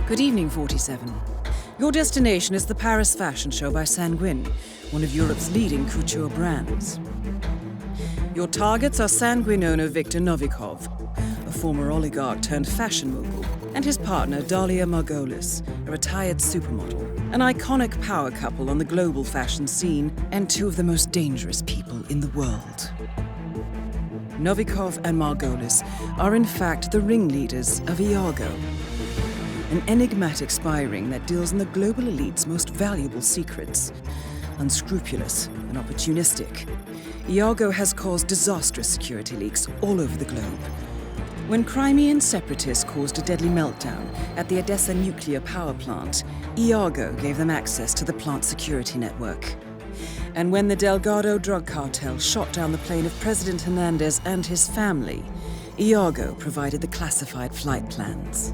Good evening, 47. Your destination is the Paris Fashion Show by Sanguine, one of Europe's leading couture brands. Your targets are Sanguine owner Viktor Novikov, a former oligarch turned fashion mogul, and his partner Dalia Margolis, a retired supermodel, an iconic power couple on the global fashion scene, and two of the most dangerous people in the world. Novikov and Margolis are in fact the ringleaders of Iago, an enigmatic spy ring that deals in the global elite's most valuable secrets. Unscrupulous and opportunistic, Iago has caused disastrous security leaks all over the globe. When Crimean separatists caused a deadly meltdown at the Odessa nuclear power plant, Iago gave them access to the plant's security network. And when the Delgado drug cartel shot down the plane of President Hernandez and his family, Iago provided the classified flight plans.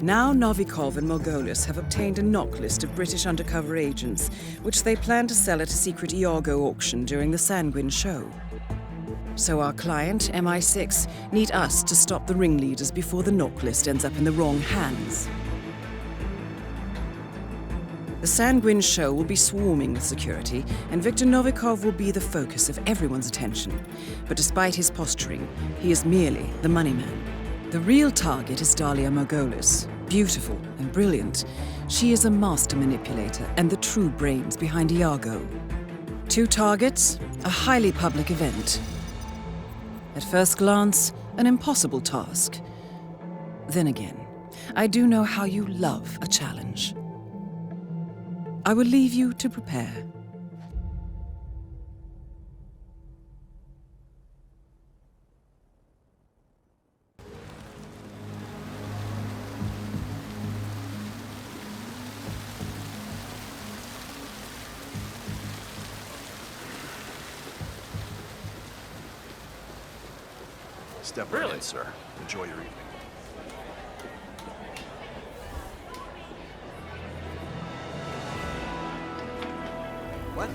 Now Novikov and Margolis have obtained a knock list of British undercover agents, which they plan to sell at a secret Iago auction during the Sanguine show. So our client, MI6, need us to stop the ringleaders before the knock list ends up in the wrong hands. The Sanguine show will be swarming with security, and Viktor Novikov will be the focus of everyone's attention. But despite his posturing, he is merely the money man. The real target is Dalia Margolis. Beautiful and brilliant, she is a master manipulator and the true brains behind Iago. Two targets, a highly public event. At first glance, an impossible task. Then again, I do know how you love a challenge. I will leave you to prepare. Step right in, sir. Enjoy your evening. What?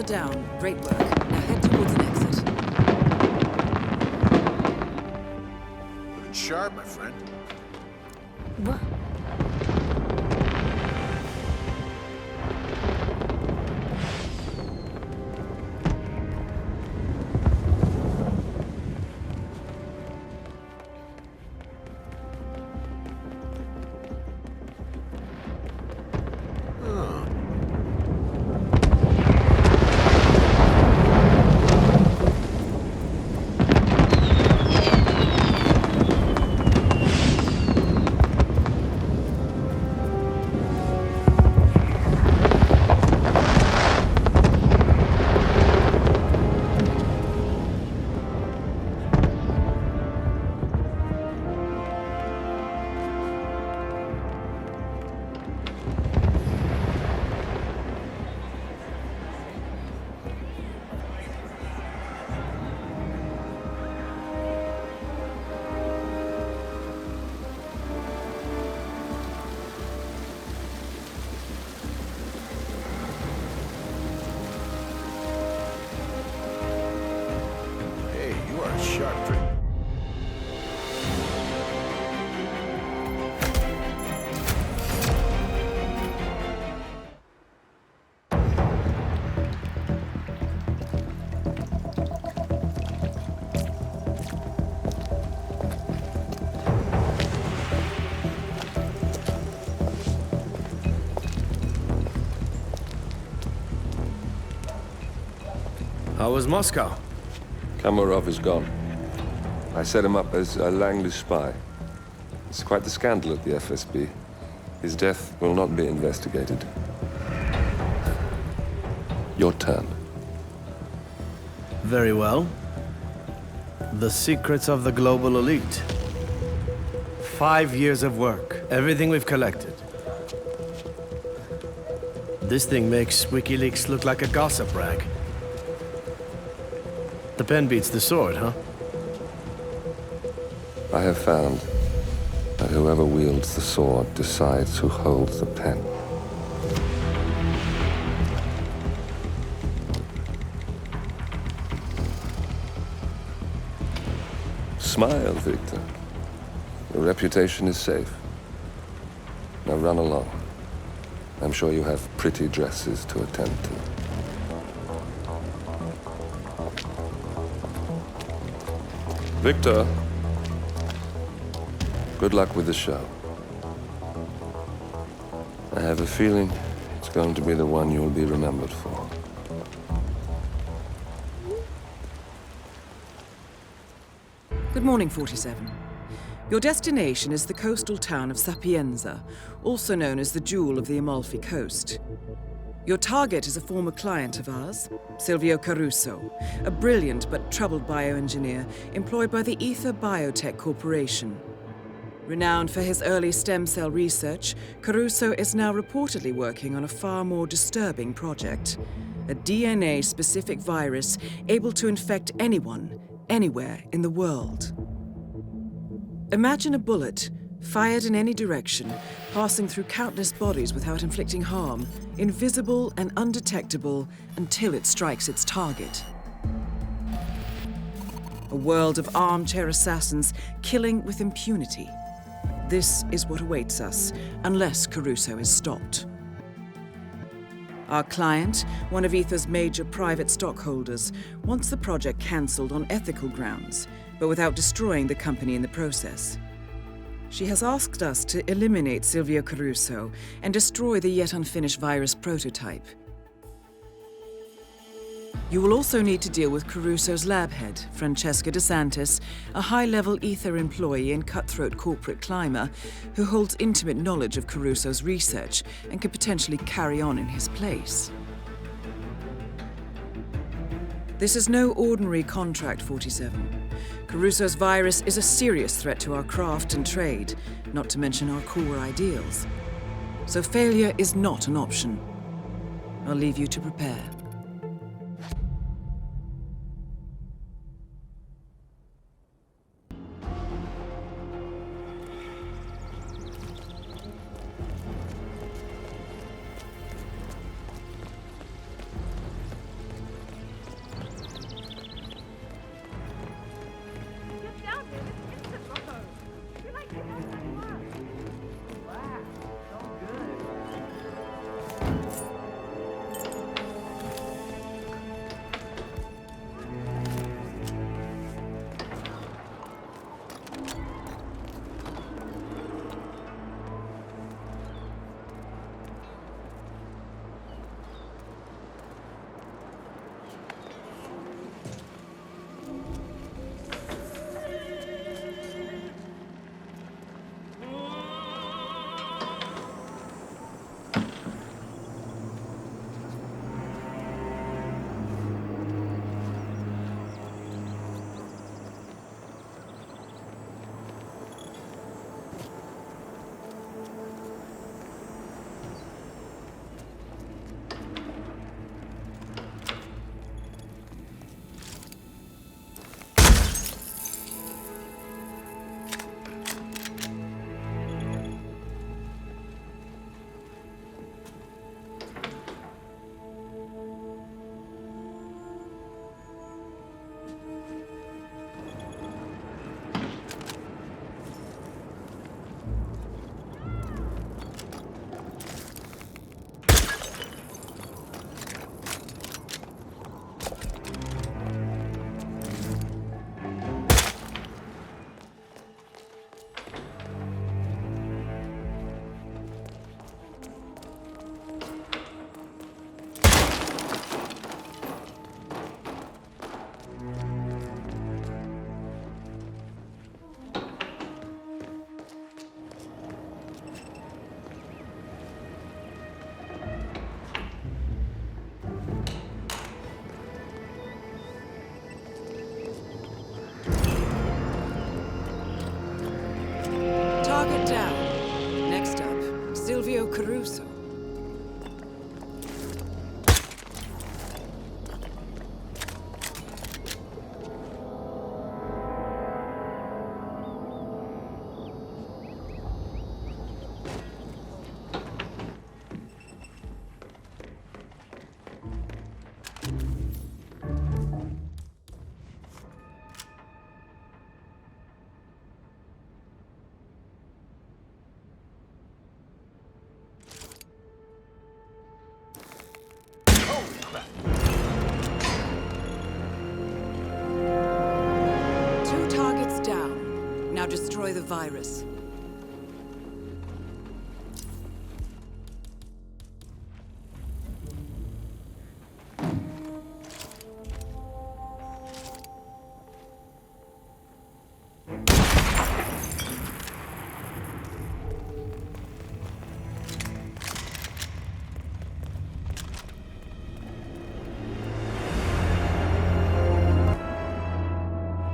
down. Great work. Now head towards an exit. Looking sharp, my friend. What? Hey, you are sharp. How was Moscow? Kamarov is gone. I set him up as a Langley spy. It's quite the scandal at the FSB. His death will not be investigated. Your turn. Very well. The secrets of the global elite. 5 years of work, everything we've collected. This thing makes WikiLeaks look like a gossip rag. The pen beats the sword, huh? I have found that whoever wields the sword decides who holds the pen. Smile, Victor. Your reputation is safe. Now run along. I'm sure you have pretty dresses to attend to. Victor, good luck with the show. I have a feeling it's going to be the one you'll be remembered for. Good morning, 47. Your destination is the coastal town of Sapienza, also known as the Jewel of the Amalfi Coast. Your target is a former client of ours, Silvio Caruso, a brilliant but troubled bioengineer employed by the Ether Biotech Corporation. Renowned for his early stem cell research, Caruso is now reportedly working on a far more disturbing project, a DNA-specific virus able to infect anyone, anywhere in the world. Imagine a bullet, fired in any direction, passing through countless bodies without inflicting harm, invisible and undetectable until it strikes its target. A world of armchair assassins killing with impunity. This is what awaits us, unless Caruso is stopped. Our client, one of Ether's major private stockholders, wants the project cancelled on ethical grounds, but without destroying the company in the process. She has asked us to eliminate Silvio Caruso and destroy the yet unfinished virus prototype. You will also need to deal with Caruso's lab head, Francesca DeSantis, a high-level Ether employee and cutthroat corporate climber who holds intimate knowledge of Caruso's research and could potentially carry on in his place. This is no ordinary contract, 47. Caruso's virus is a serious threat to our craft and trade, not to mention our core ideals. So failure is not an option. I'll leave you to prepare. Target down. Next up, Silvio Caruso. Two targets down. Now destroy the virus.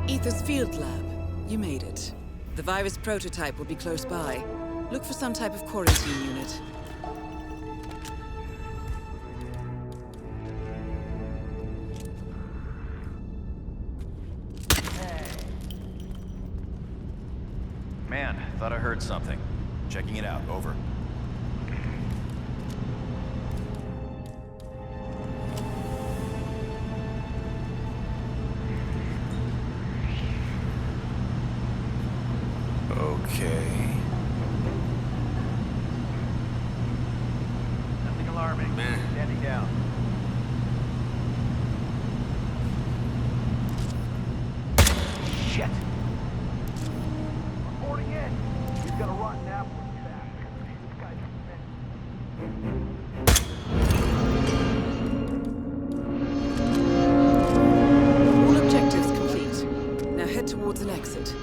Ether's field lab. You made it. The virus prototype will be close by. Look for some type of quarantine unit. Man, thought I heard something. Checking it out, over. Okay. Nothing alarming. Standing down. Shit! Reporting in. We've got a rotten apple in the back. This guy's tremendous. All objectives complete. Now head towards an exit.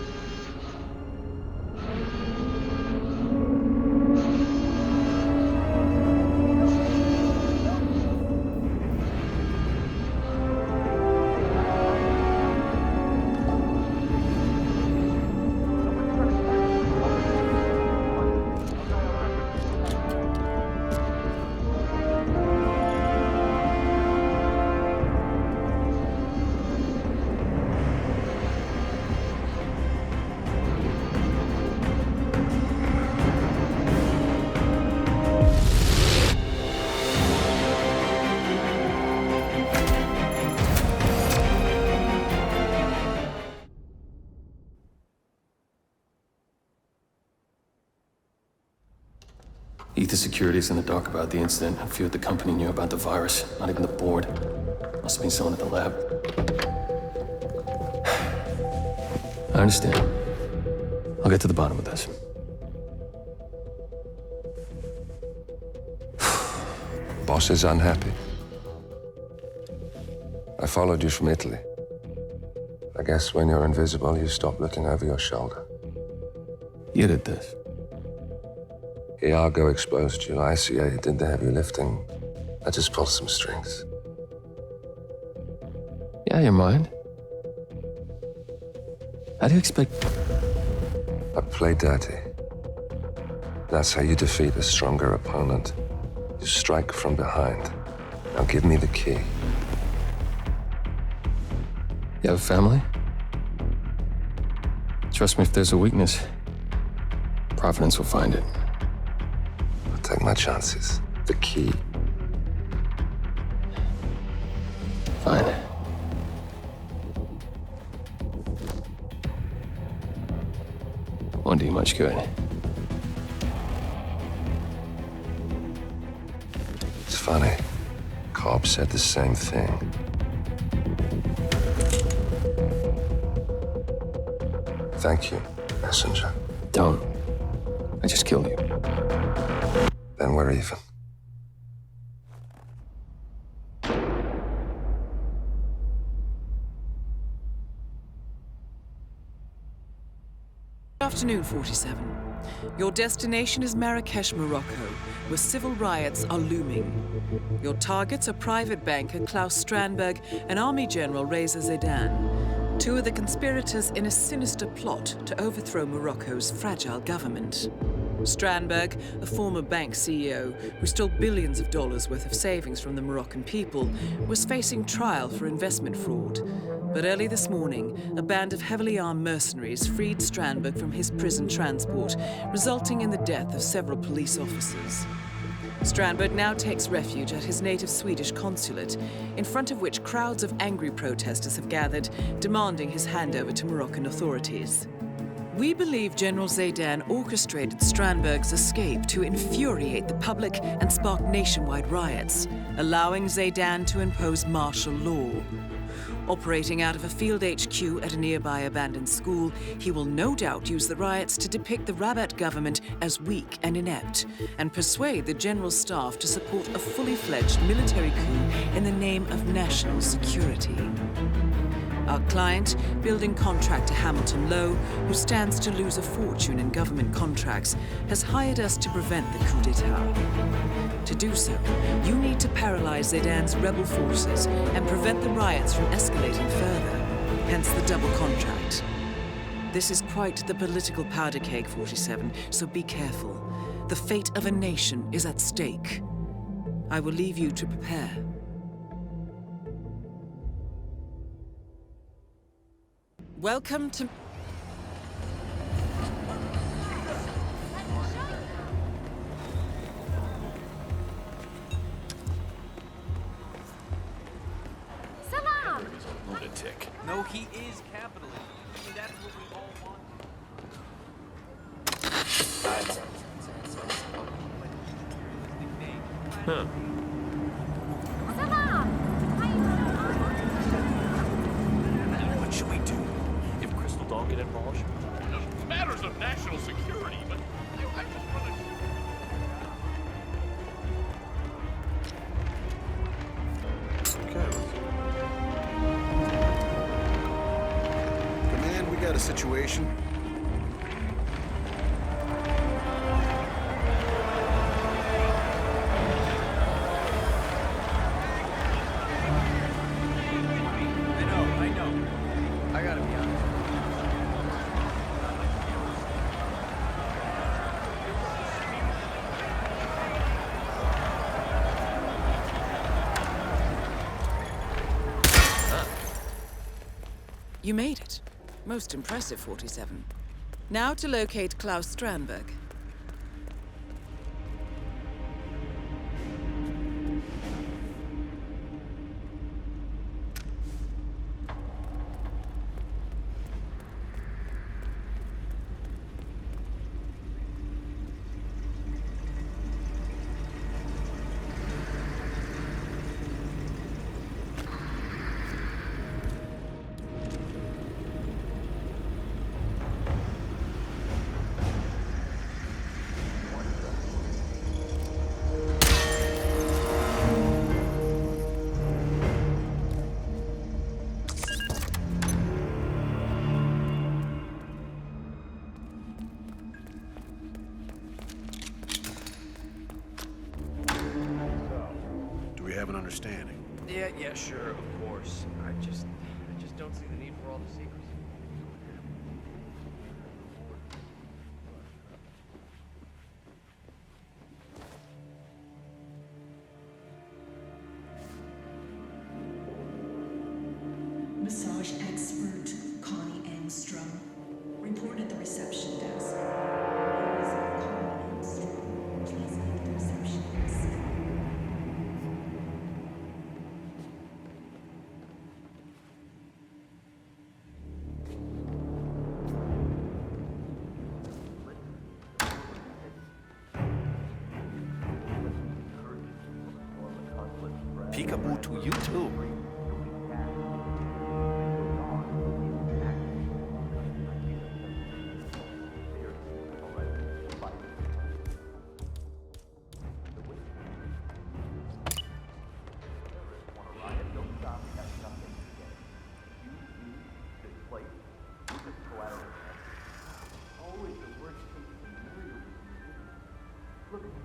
Ether Security's in the dark about the incident. I feared the company knew about the virus. Not even the board. Must have been someone at the lab. I understand. I'll get to the bottom of this. Boss is unhappy. I followed you from Italy. I guess when you're invisible, you stop looking over your shoulder. You did this. Iago exposed you. ICA did the heavy lifting. I just pulled some strings. Yeah, your mind. How do you expect... I play dirty. That's how you defeat a stronger opponent. You strike from behind. Now give me the key. You have a family? Trust me, if there's a weakness, Providence will find it. I'll take my chances. The key. Fine. Won't do you much good. It's funny. Cobb said the same thing. Thank you, messenger. Don't. I just killed you. Then we're even. Good afternoon, 47. Your destination is Marrakesh, Morocco, where civil riots are looming. Your targets are private banker Klaus Strandberg and Army General Reza Zaidan. Two of the conspirators in a sinister plot to overthrow Morocco's fragile government. Strandberg, a former bank CEO who stole billions of dollars worth of savings from the Moroccan people, was facing trial for investment fraud. But early this morning, a band of heavily armed mercenaries freed Strandberg from his prison transport, resulting in the death of several police officers. Strandberg now takes refuge at his native Swedish consulate, in front of which crowds of angry protesters have gathered, demanding his handover to Moroccan authorities. We believe General Zaydan orchestrated Strandberg's escape to infuriate the public and spark nationwide riots, allowing Zaydan to impose martial law. Operating out of a field HQ at a nearby abandoned school, he will no doubt use the riots to depict the Rabat government as weak and inept, and persuade the general staff to support a fully fledged military coup in the name of national security. Our client, building contractor Hamilton Lowe, who stands to lose a fortune in government contracts, has hired us to prevent the coup d'etat. To do so, you need to paralyze Zaydan's rebel forces and prevent the riots from escalating further, hence the double contract. This is quite the political powder keg, 47, so be careful. The fate of a nation is at stake. I will leave you to prepare. Welcome to... Salam! Lunatic. No, he is capitalism. I mean, that's what we all want. Salam! What should we do? If Crystal don't get involved? Matters of national security, but I just run Command, we got a situation. I know. I gotta be honest. You made it. Most impressive, 47. Now to locate Klaus Strandberg. Do we have an understanding? Yeah, sure, of course. I just don't see the need for all the secrecy. Massage expert Connie Engstrom. Report at the reception desk. Connie Engstrom. Please leave the reception desk. Peekaboo to you too.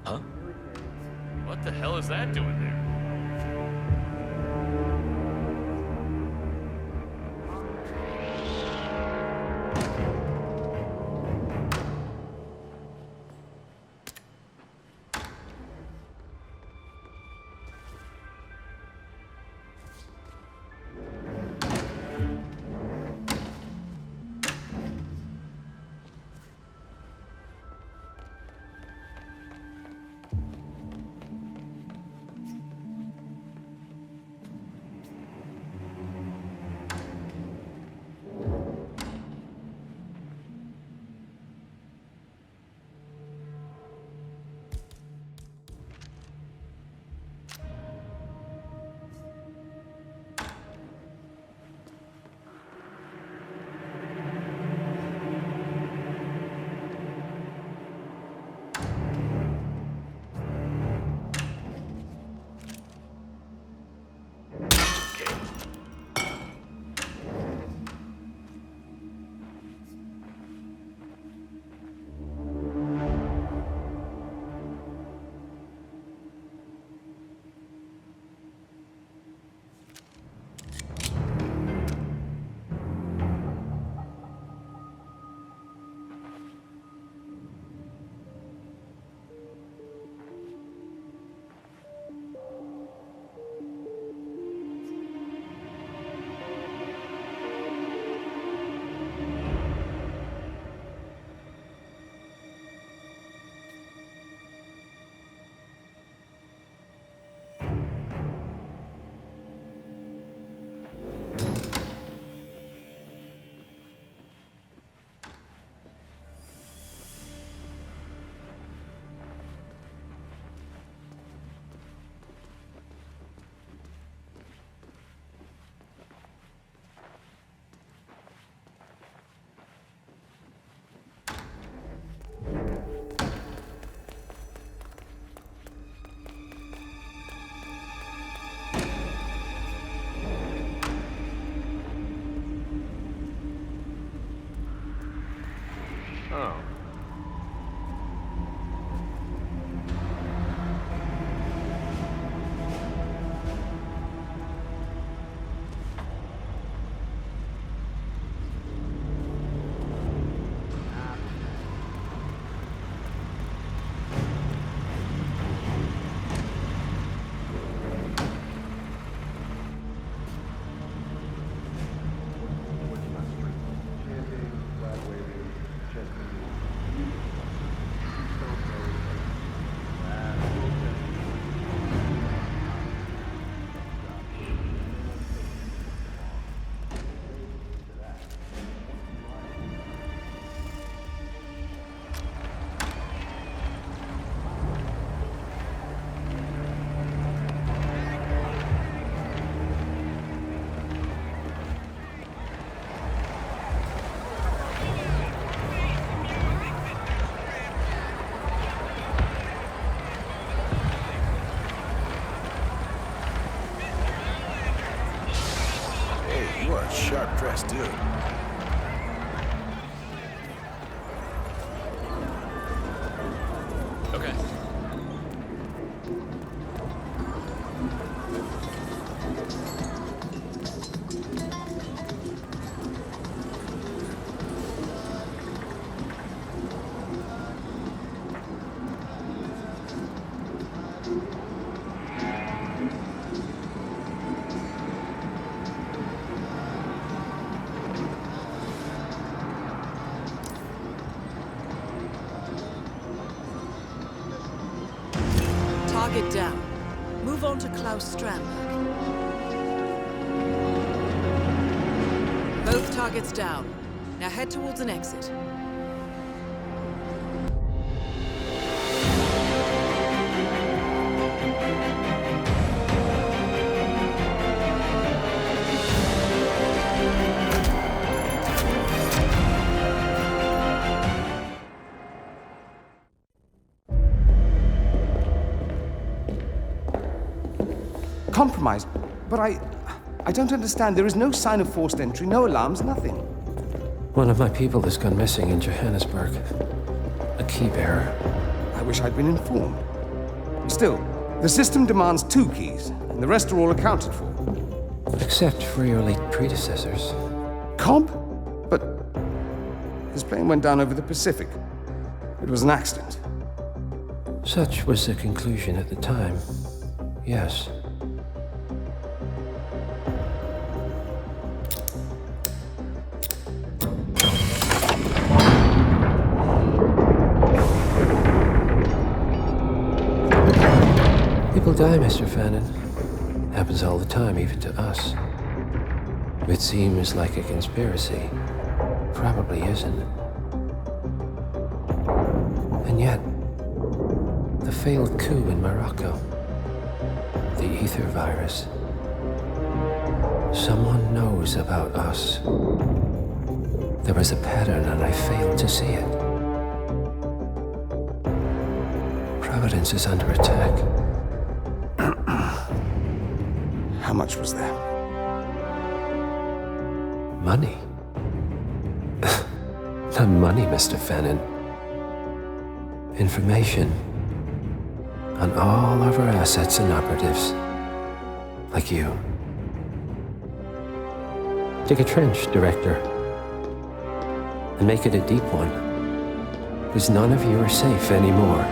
Huh? What the hell is that doing there? Oh. Hey, you are a sharp-dressed dude. Okay. Target down. Move on to Klaus Strandberg. Both targets down. Now head towards an exit. Compromised, but I don't understand. There is no sign of forced entry, no alarms, nothing. One of my people has gone missing in Johannesburg. A key bearer. I wish I'd been informed. Still, the system demands 2 keys, and the rest are all accounted for. Except for your late predecessors. Comp? But his plane went down over the Pacific. It was an accident. Such was the conclusion at the time. Yes. People die, Mr. Fannin. Happens all the time, even to us. It seems like a conspiracy. Probably isn't. And yet, the failed coup in Morocco, the ether virus. Someone knows about us. There was a pattern and I failed to see it. Providence is under attack. How much was there? Money? Not money, Mr. Fannin. Information on all of our assets and operatives. Like you. Dig a trench, Director. And make it a deep one. Because none of you are safe anymore.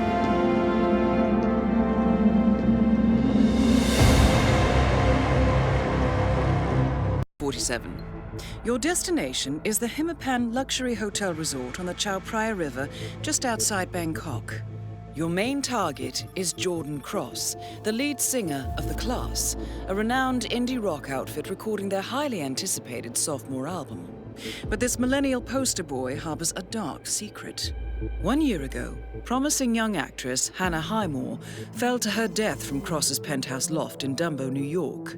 47. Your destination is the Hitman luxury hotel resort on the Chao Phraya River, just outside Bangkok. Your main target is Jordan Cross, the lead singer of The Class, a renowned indie rock outfit recording their highly anticipated sophomore album. But this millennial poster boy harbors a dark secret. 1 year ago, promising young actress Hannah Highmore fell to her death from Cross's penthouse loft in Dumbo, New York.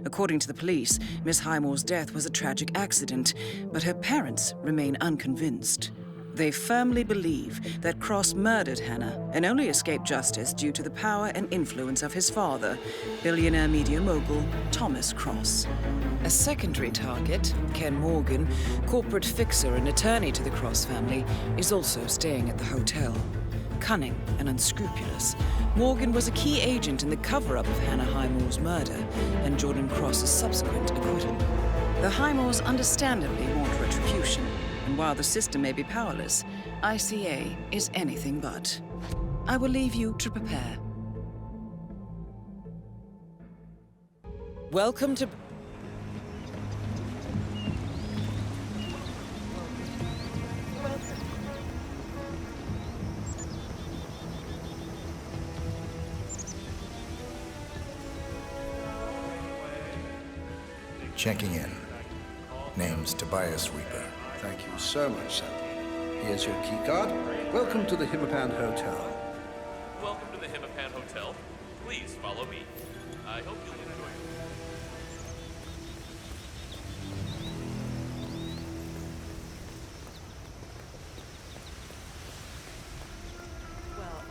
According to the police, Miss Highmore's death was a tragic accident, but her parents remain unconvinced. They firmly believe that Cross murdered Hannah and only escaped justice due to the power and influence of his father, billionaire media mogul Thomas Cross. A secondary target, Ken Morgan, corporate fixer and attorney to the Cross family, is also staying at the hotel. Cunning and unscrupulous, Morgan was a key agent in the cover-up of Hannah Highmore's murder and Jordan Cross's subsequent acquittal. The Highmores understandably want retribution, and while the system may be powerless, ICA is anything but. I will leave you to prepare. Welcome to... Checking in. Name's Tobias Reaper. Thank you so much, sir. Here's your key card. Welcome to the Hitman Hotel. Welcome to the Hitman Hotel. Please follow me. I hope you'll enjoy it. Well,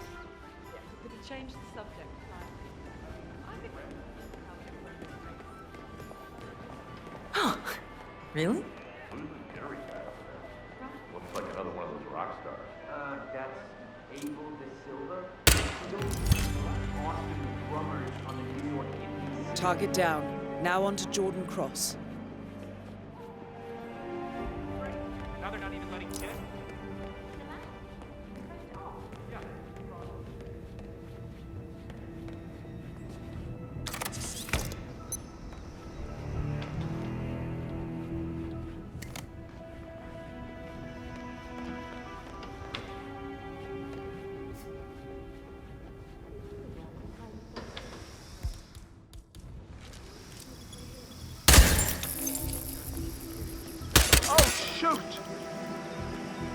yeah, could we change the subject? I think Oh, really? Looks like another one of those rock stars. That's Abel De Silva. Austin drummers on the New York Indies. Target down. Now on to Jordan Cross. Now they're not even letting kids. Shoot!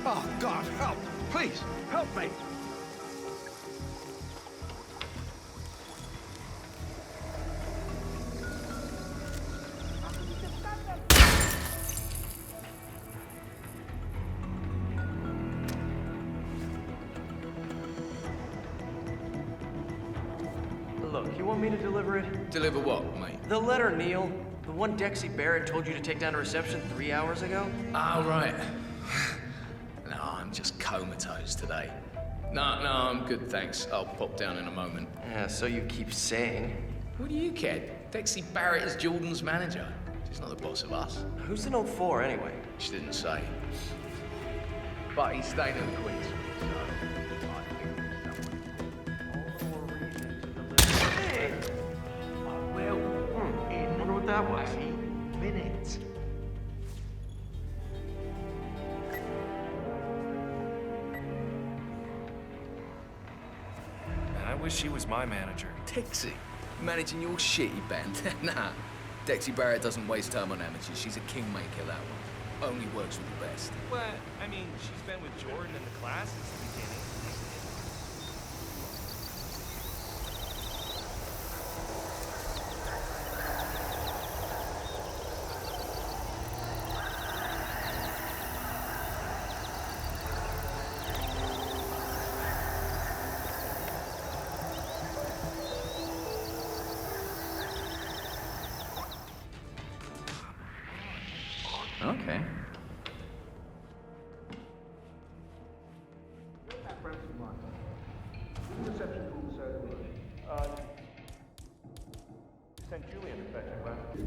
Oh, God, help! Please, help me! Look, you want me to deliver it? Deliver what, mate? The letter, Neil. The one Dexy Barrett told you to take down to reception 3 hours ago? Oh, right. No, I'm just comatose today. No, I'm good, thanks. I'll pop down in a moment. Yeah, so you keep saying. What do you care? Dexy Barrett is Jordan's manager. She's not the boss of us. Who's the note for, anyway? She didn't say. But he's staying at the Queen's. Wonder what that was. Minutes. I wish she was my manager. Dexy, managing your shitty band? Nah. Dexy Barrett doesn't waste time on amateurs. She's a kingmaker, that one. Only works with the best. Well, I mean, she's been with Jordan in the class since the beginning. Okay. Sent Julian to fetch him,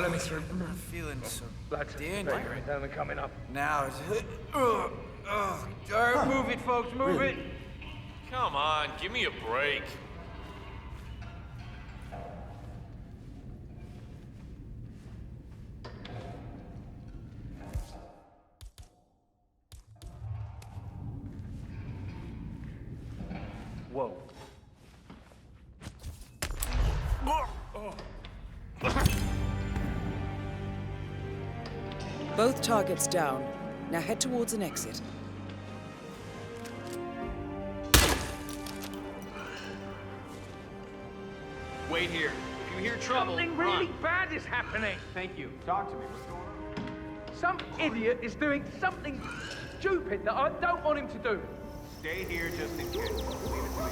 Let me through. I'm feeling so Dangerous. They're coming up. now. Move it, folks, move it. Come on, give me a break. Whoa. Both targets down. Now head towards an exit. Wait here. If you hear trouble, Something really bad is happening. Thank you. Talk to me. What's going on? Some idiot is doing something stupid that I don't want him to do. Stay here just in case. Leave it to me.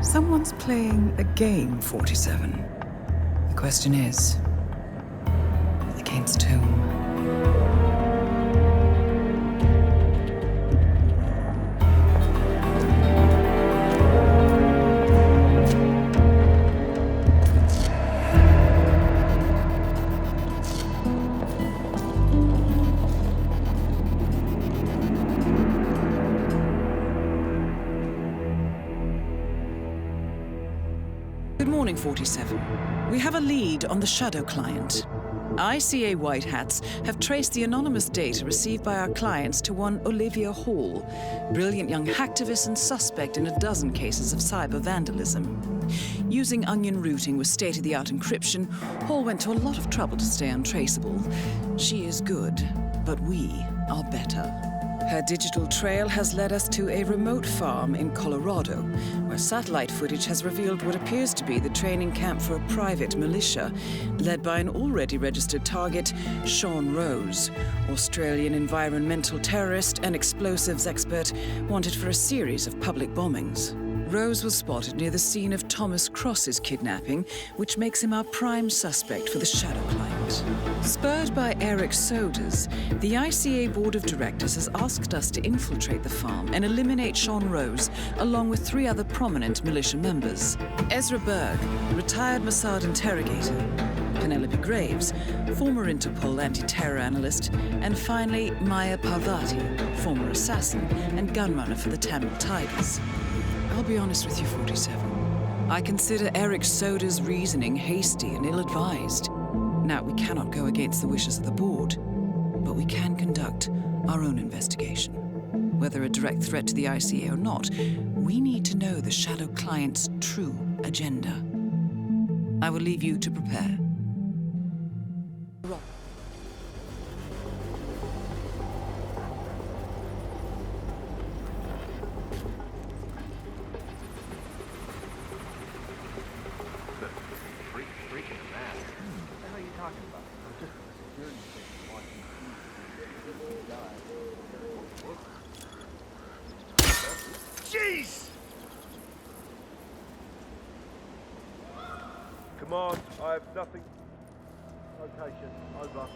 Someone's playing a game, 47. The question is, against whom? Good morning, 47. We have a lead on the Shadow client. ICA White Hats have traced the anonymous data received by our clients to one Olivia Hall, brilliant young hacktivist and suspect in a dozen cases of cyber vandalism. Using onion routing with state-of-the-art encryption, Hall went to a lot of trouble to stay untraceable. She is good, but we are better. Her digital trail has led us to a remote farm in Colorado, where satellite footage has revealed what appears to be the training camp for a private militia, led by an already registered target, Sean Rose, Australian environmental terrorist and explosives expert wanted for a series of public bombings. Rose was spotted near the scene of Thomas Cross's kidnapping, which makes him our prime suspect for the Shadow client. Spurred by Eric Sodas, the ICA Board of Directors has asked us to infiltrate the farm and eliminate Sean Rose, along with 3 other prominent militia members. Ezra Berg, retired Mossad interrogator, Penelope Graves, former Interpol anti-terror analyst, and finally Maya Parvati, former assassin and gunrunner for the Tamil Tigers. I'll be honest with you, 47. I consider Eric Soda's reasoning hasty and ill-advised. Now, we cannot go against the wishes of the board, but we can conduct our own investigation. Whether a direct threat to the ICA or not, we need to know the Shadow client's true agenda. I will leave you to prepare. Jeez! Command, I have nothing. Location, over.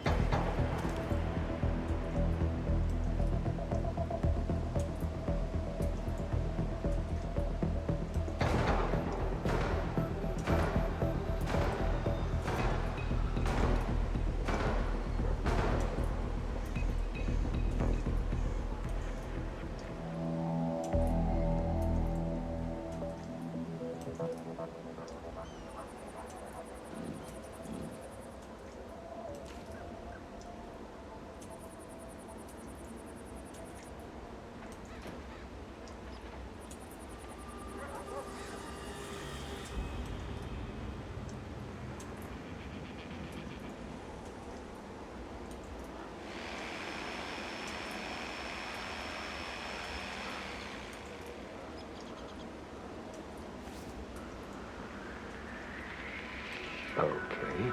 Okay.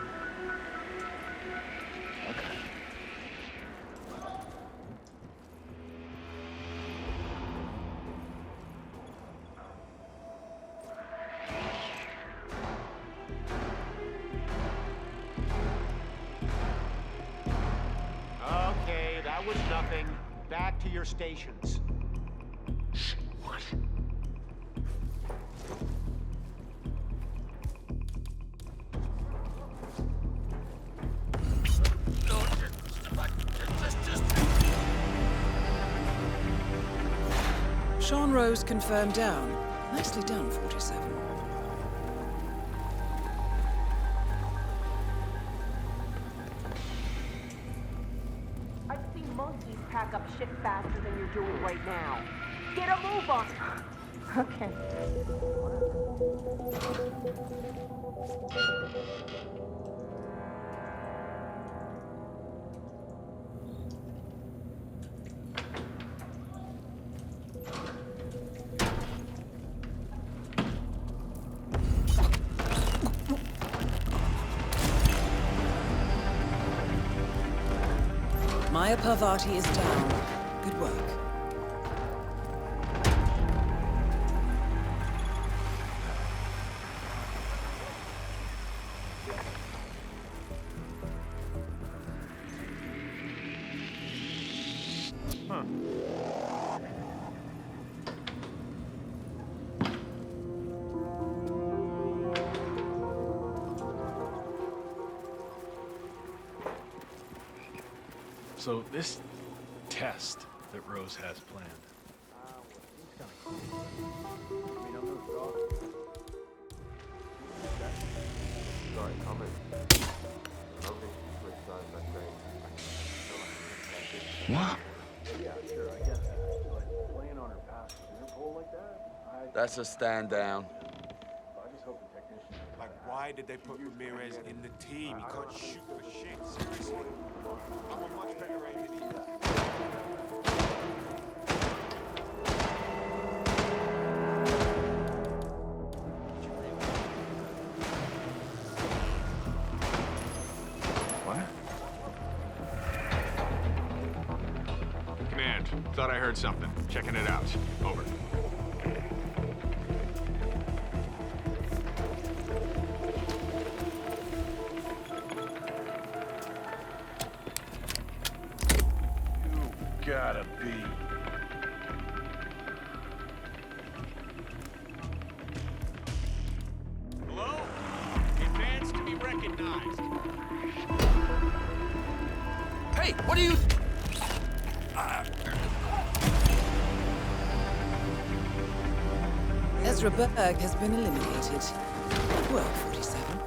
Okay, that was nothing. Back to your stations. What? Sean Rose confirmed down. Nicely done, 47. I've seen monkeys pack up shit faster than you're doing right now. Get a move on it. Okay. Maya Parvati is down. Good work. So this test that Rose has planned. Sorry, comment. What? Yeah, sure, I get that. But playing on her past with Interpol like that? That's a stand down. I just hope the technician... Like, why did they put Ramirez in the team? He can't shoot for shit, seriously. I'm a much better aim than he is. Command, thought I heard something. Checking it out. Over. Gotta be. Hello? Advance to be recognized. Hey, what are you... Ezra Berg has been eliminated. Well, 47.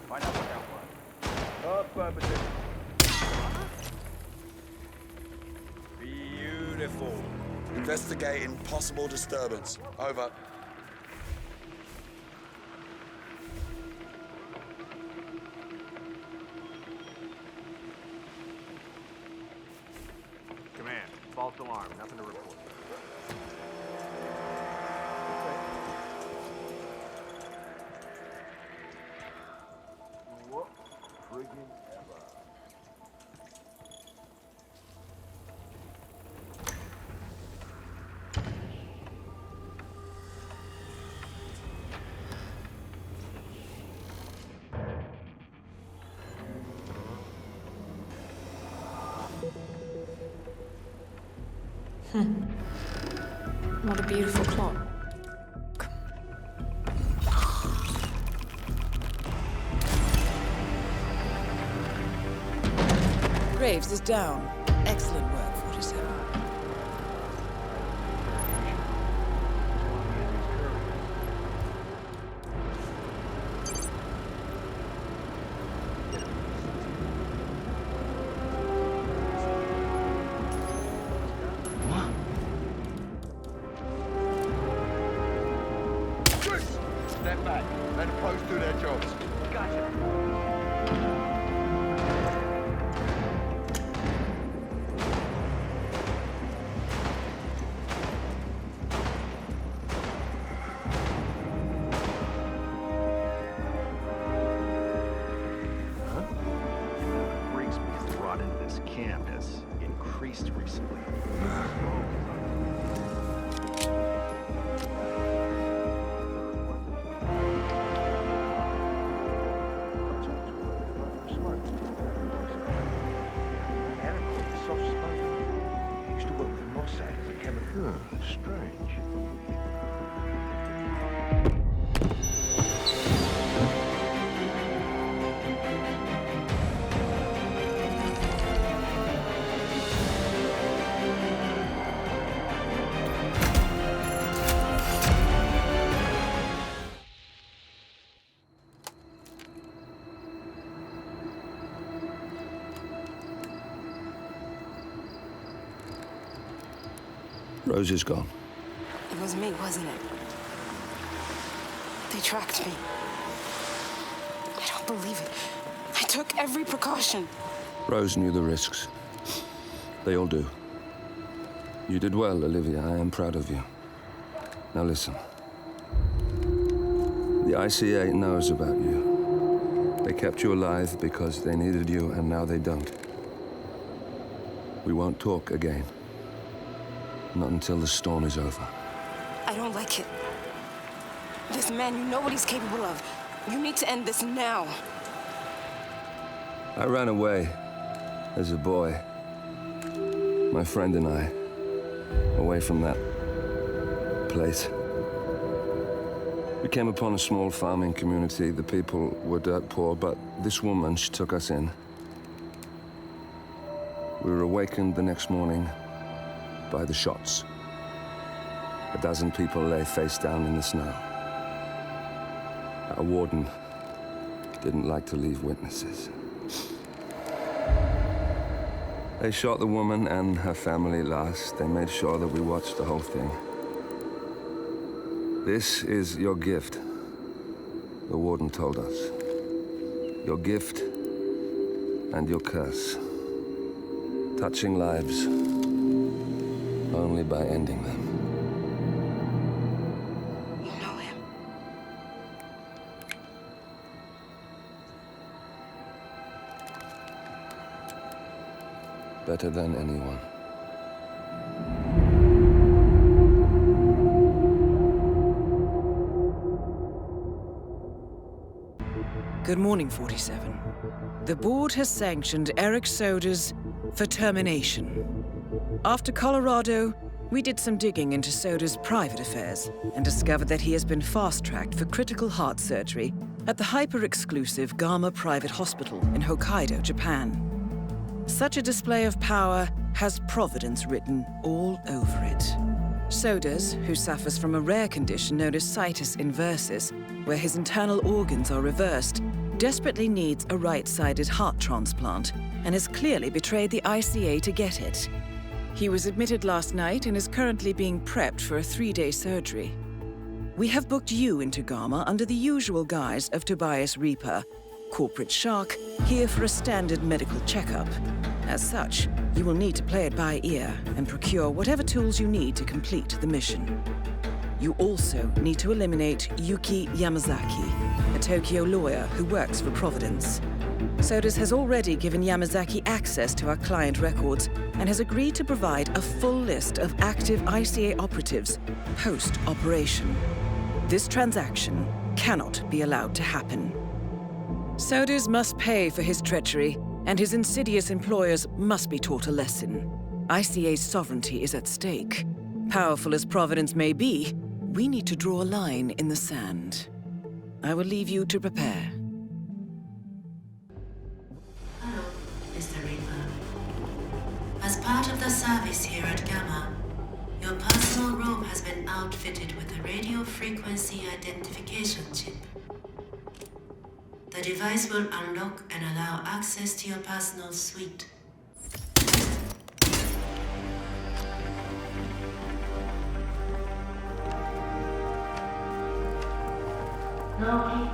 Find out what that was. Affirmative. Beautiful. Investigating possible disturbance. Over. Command, false alarm. Nothing to report. What friggin' ever? What a beautiful clock. Graves is down. Excellent work, 47. Step back. Let the pros do their jobs. Brings me rot into this camp has increased recently. Used to work with Mossad as a chemical. Strange. Rose is gone. It was me, wasn't it? They tracked me. I don't believe it. I took every precaution. Rose knew the risks. They all do. You did well, Olivia. I am proud of you. Now listen. The ICA knows about you. They kept you alive because they needed you, and now they don't. We won't talk again. Not until the storm is over. I don't like it. This man, you know what he's capable of. You need to end this now. I ran away as a boy. My friend and I, away from that place. We came upon a small farming community. The people were dirt poor, but this woman, she took us in. We were awakened the next morning by the shots. A dozen people lay face down in the snow. Our warden didn't like to leave witnesses. They shot the woman and her family last. They made sure that we watched the whole thing. This is your gift, the warden told us. Your gift and your curse. Touching lives only by ending them. You know him. Better than anyone. Good morning, 47. The board has sanctioned Eric Soder's for termination. After Colorado, we did some digging into Soder's private affairs and discovered that he has been fast-tracked for critical heart surgery at the hyper-exclusive Gama Private Hospital in Hokkaido, Japan. Such a display of power has Providence written all over it. Soder's, who suffers from a rare condition known as situs inversus, where his internal organs are reversed, desperately needs a right-sided heart transplant and has clearly betrayed the ICA to get it. He was admitted last night and is currently being prepped for a 3-day surgery. We have booked you into Gama under the usual guise of Tobias Reaper, corporate shark, here for a standard medical checkup. As such, you will need to play it by ear and procure whatever tools you need to complete the mission. You also need to eliminate Yuki Yamazaki, a Tokyo lawyer who works for Providence. Sodas has already given Yamazaki access to our client records and has agreed to provide a full list of active ICA operatives post-operation. This transaction cannot be allowed to happen. Sodas must pay for his treachery, and his insidious employers must be taught a lesson. ICA's sovereignty is at stake. Powerful as Providence may be, we need to draw a line in the sand. I will leave you to prepare. Hello, Mr. Reaper. As part of the service here at Gamma, your personal room has been outfitted with a radio frequency identification chip. The device will unlock and allow access to your personal suite. Okay.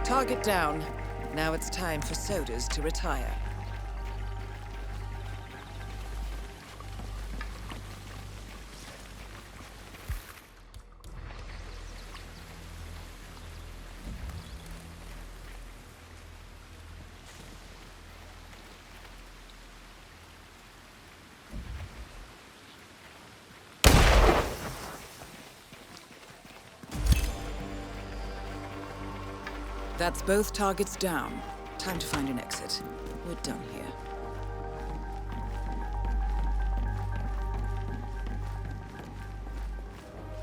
Target down. Now it's time for Sodas to retire. That's both targets down. Time to find an exit. We're done here.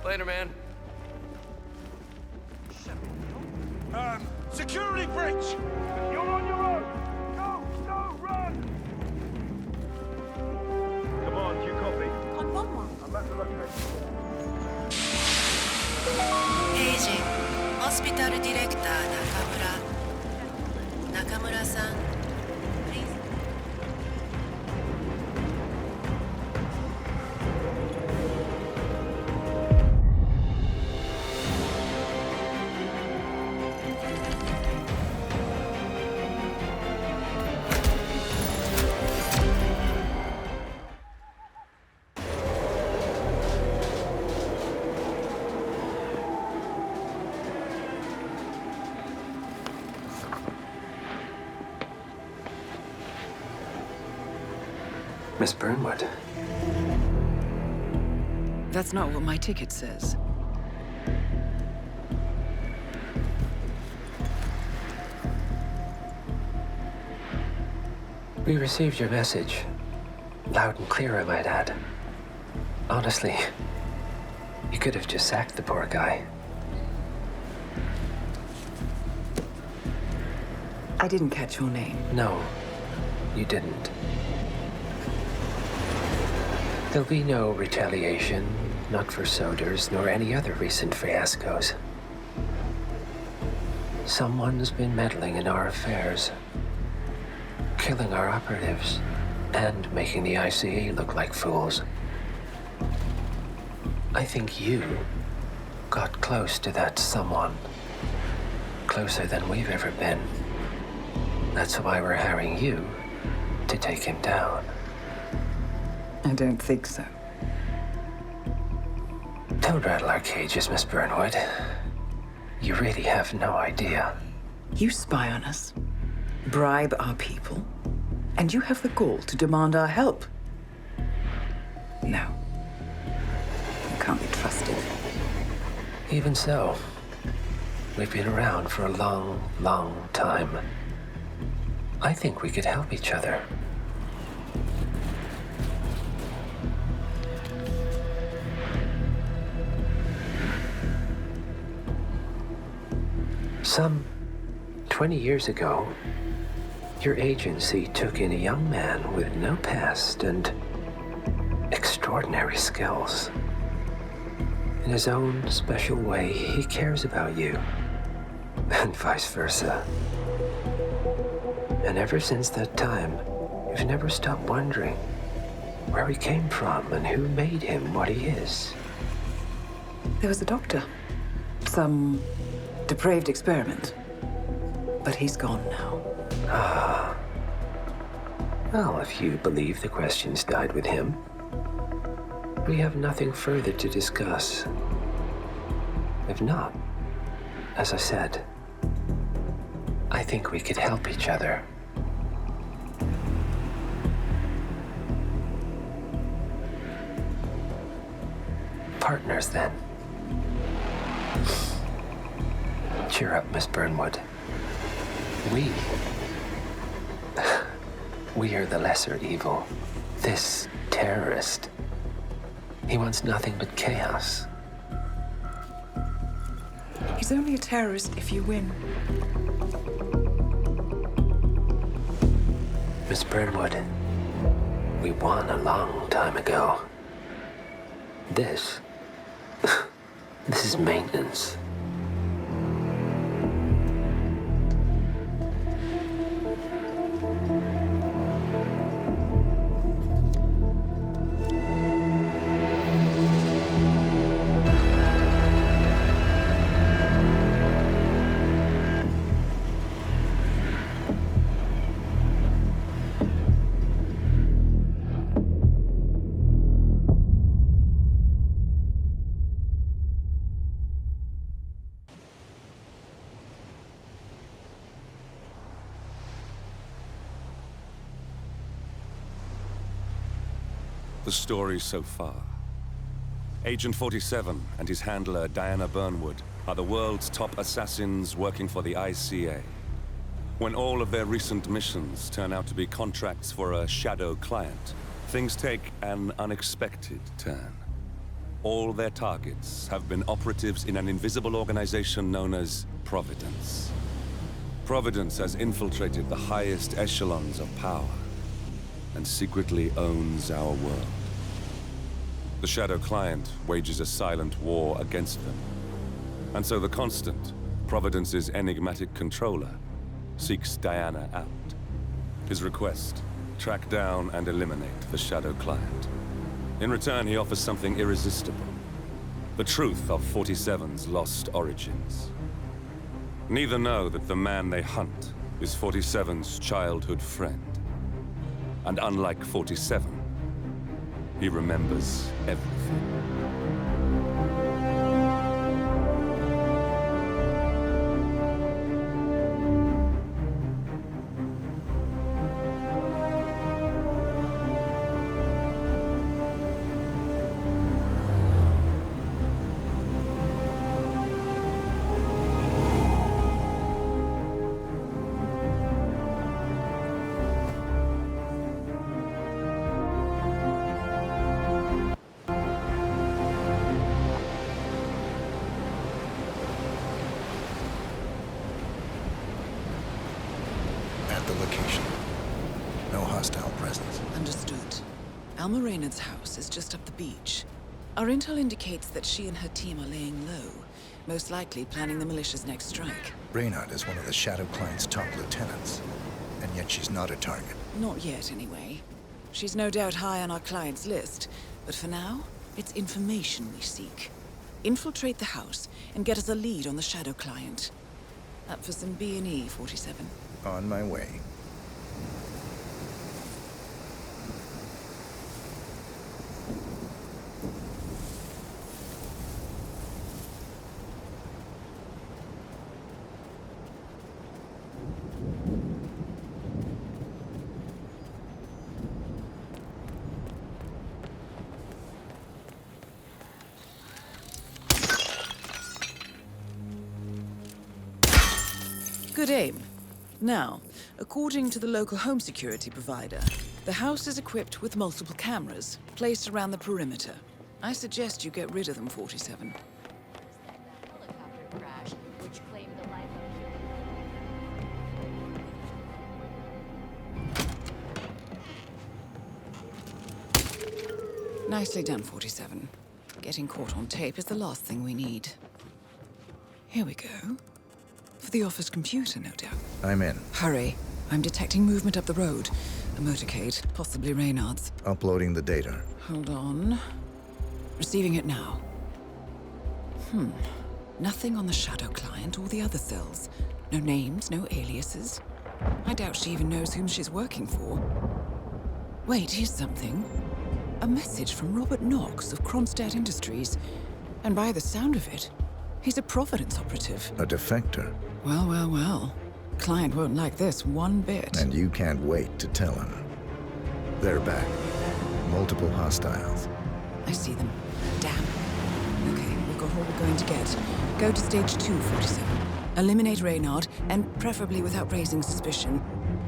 Later, man. Security breach! You're on your own! Go! Go! Run! Come on, do you copy? On one. I'm at the location. Aging, Hospital Director Nakamura. Nakamura-san, please. Miss Burnwood. That's not what my ticket says. We received your message. Loud and clear, I might add. Honestly, you could have just sacked the poor guy. I didn't catch your name. No, you didn't. There'll be no retaliation, not for Soders, nor any other recent fiascos. Someone's been meddling in our affairs, killing our operatives, and making the ICA look like fools. I think you got close to that someone. Closer than we've ever been. That's why we're hiring you to take him down. I don't think so. Don't rattle our cages, Miss Burnwood. You really have no idea. You spy on us, bribe our people, and you have the gall to demand our help. No. You can't be trusted. Even so, we've been around for a long, long time. I think we could help each other. Some 20 years ago, your agency took in a young man with no past and extraordinary skills. In his own special way, he cares about you, and vice versa. And ever since that time, you've never stopped wondering where he came from and who made him what he is. There was a doctor. Some depraved experiment. But he's gone now. Ah. Well, if you believe the questions died with him, we have nothing further to discuss. If not, as I said, I think we could help each other. Partners, then. Cheer up, Miss Burnwood. We are the lesser evil. This terrorist, he wants nothing but chaos. He's only a terrorist if you win. Miss Burnwood, we won a long time ago. This is maintenance. The story so far. Agent 47 and his handler Diana Burnwood are the world's top assassins working for the ICA. When all of their recent missions turn out to be contracts for a shadow client, things take an unexpected turn. All their targets have been operatives in an invisible organization known as Providence. Providence has infiltrated the highest echelons of power and secretly owns our world. The Shadow Client wages a silent war against them. And so the Constant, Providence's enigmatic controller, seeks Diana out. His request, track down and eliminate the Shadow Client. In return, he offers something irresistible. The truth of 47's lost origins. Neither know that the man they hunt is 47's childhood friend. And unlike 47, he remembers everything. Alma Reynard's house is just up the beach. Our intel indicates that she and her team are laying low, most likely planning the militia's next strike. Reynard is one of the Shadow Client's top lieutenants, and yet she's not a target. Not yet, anyway. She's no doubt high on our client's list, but for now, it's information we seek. Infiltrate the house and get us a lead on the Shadow Client. Up for some B&E, 47. On my way. Good aim. Now, according to the local home security provider, the house is equipped with multiple cameras placed around the perimeter. I suggest you get rid of them, 47. Nicely done, 47. Getting caught on tape is the last thing we need. Here we go. For the office computer, no doubt. I'm in. Hurry. I'm detecting movement up the road. A motorcade, possibly Reynard's. Uploading the data. Hold on. Receiving it now. Nothing on the Shadow Client or the other cells. No names, no aliases. I doubt she even knows whom she's working for. Wait, here's something. A message from Robert Knox of Kronstadt Industries. And by the sound of it, he's a Providence operative. A defector. Well, well, well. Client won't like this one bit. And you can't wait to tell him. They're back. Multiple hostiles. I see them. Damn. Okay, we've got all we're going to get. Go to stage 2, 47. Eliminate Reynard, and preferably without raising suspicion.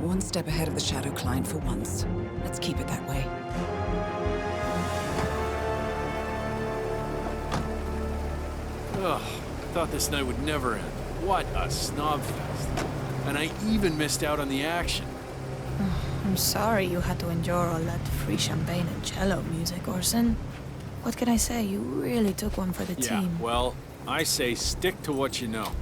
One step ahead of the Shadow Client for once. Let's keep it that way. Ugh, I thought this night would never end. What a snobfest. And I even missed out on the action. I'm sorry you had to endure all that free champagne and cello music, Orson. What can I say? You really took one for the team. Well, I say stick to what you know.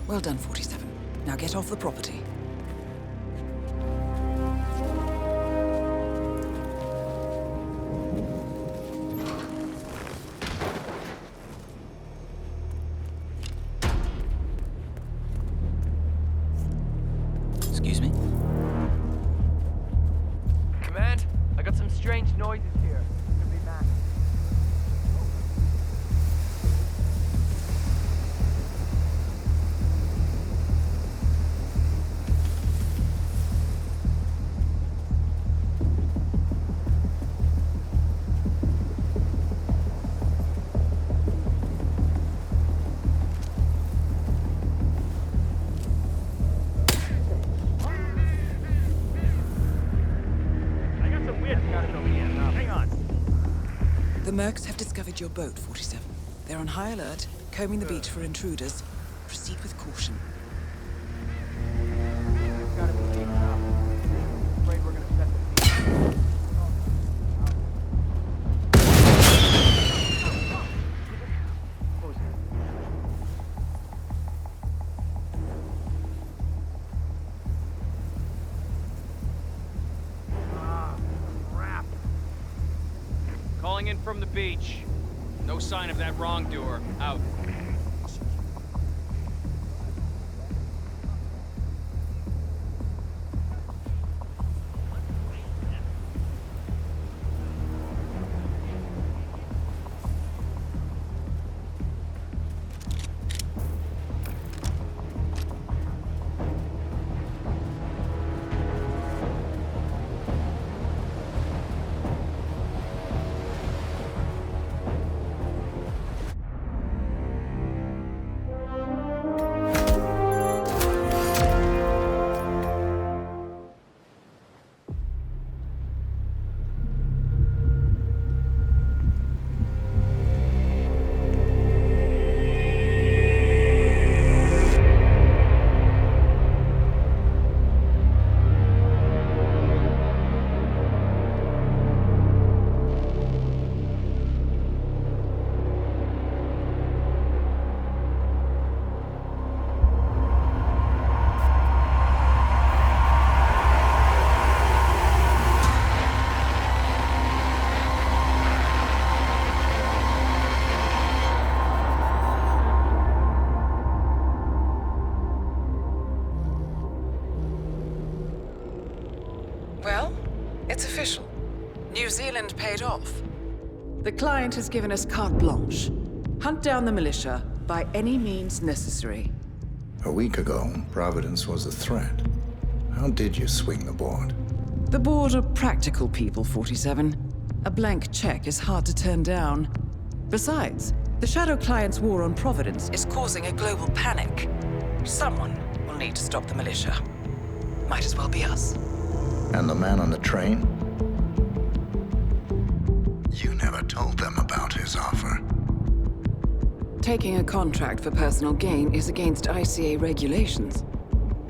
Well done, 47. Now get off the property. Excuse me? Command, I got some strange noises here. Could be Max. The Mercs have discovered your boat, 47. They're on high alert, combing the beach for intruders. Proceed with caution. Gotta be safe now. Afraid we're gonna set the scene. Calling in from the beach. No sign of that wrongdoer. Out. Well, it's official. New Zealand paid off. The client has given us carte blanche. Hunt down the militia by any means necessary. A week ago, Providence was a threat. How did you swing the board? The board are practical people, 47. A blank check is hard to turn down. Besides, the Shadow Client's war on Providence is causing a global panic. Someone will need to stop the militia. Might as well be us. And the man on the train? You never told them about his offer. Taking a contract for personal gain is against ICA regulations.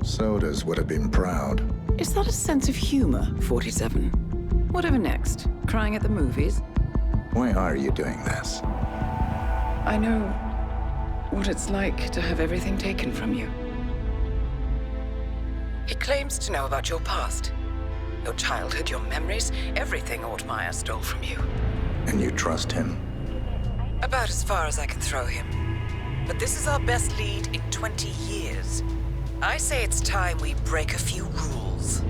Sodas would have been proud. Is that a sense of humor, 47? Whatever next? Crying at the movies? Why are you doing this? I know what it's like to have everything taken from you. He claims to know about your past. Your childhood, your memories, everything Ortmeyer stole from you. And you trust him? About as far as I can throw him. But this is our best lead in 20 years. I say it's time we break a few rules.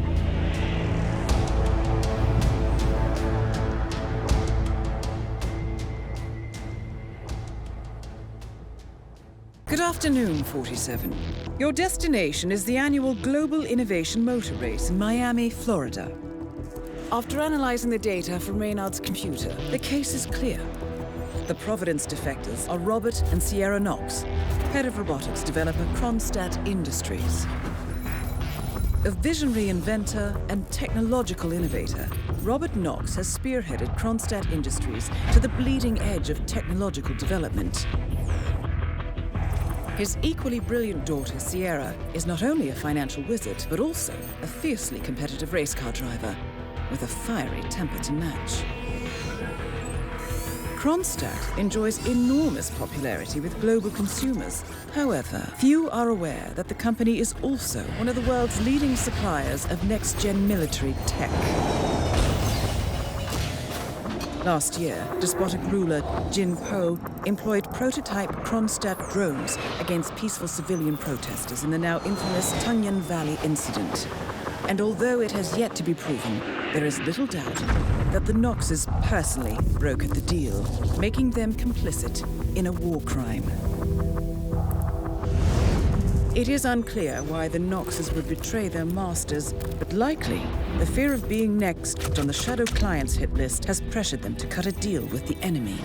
Good afternoon, 47. Your destination is the annual Global Innovation Motor Race in Miami, Florida. After analyzing the data from Reynard's computer, the case is clear. The Providence defectors are Robert and Sierra Knox, head of robotics developer Kronstadt Industries. A visionary inventor and technological innovator, Robert Knox has spearheaded Kronstadt Industries to the bleeding edge of technological development. His equally brilliant daughter, Sierra, is not only a financial wizard, but also a fiercely competitive race car driver, with a fiery temper to match. Kronstadt enjoys enormous popularity with global consumers. However, few are aware that the company is also one of the world's leading suppliers of next-gen military tech. Last year, despotic ruler Jin Po employed prototype Kronstadt drones against peaceful civilian protesters in the now infamous Tungan Valley incident. And although it has yet to be proven, there is little doubt that the Knoxes personally brokered the deal, making them complicit in a war crime. It is unclear why the Knoxes would betray their masters, but likely the fear of being next on the Shadow Client's hit list has pressured them to cut a deal with the enemy.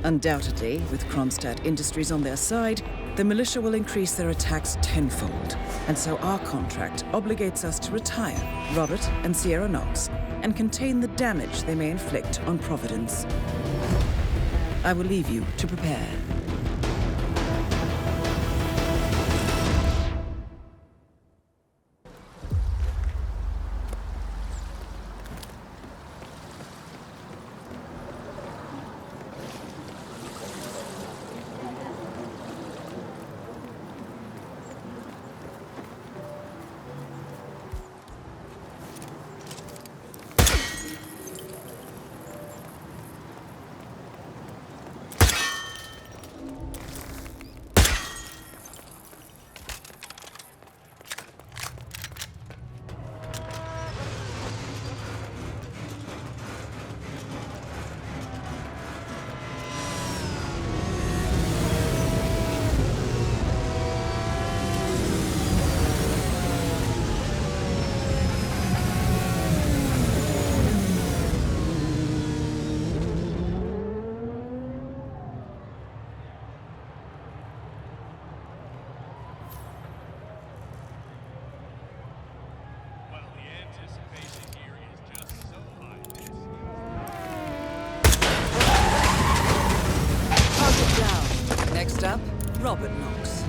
Undoubtedly, with Kronstadt Industries on their side, the militia will increase their attacks tenfold, and so our contract obligates us to retire Robert and Sierra Knox and contain the damage they may inflict on Providence. I will leave you to prepare. Next up, Robert Knox.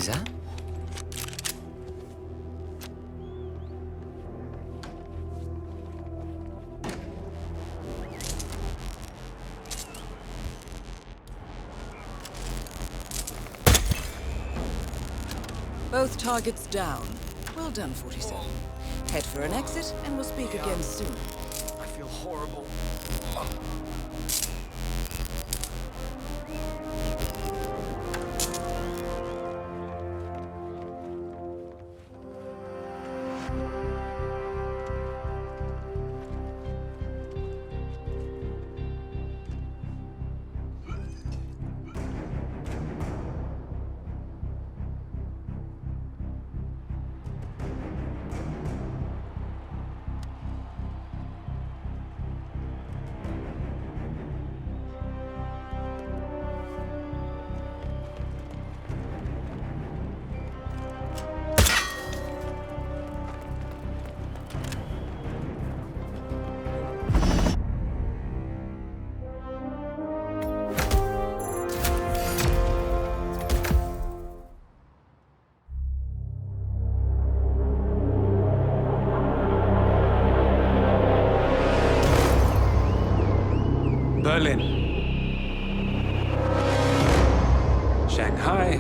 Visa? Both targets down. Well done, 47. Head for an exit, and we'll speak again soon. I feel horrible. Berlin, Shanghai,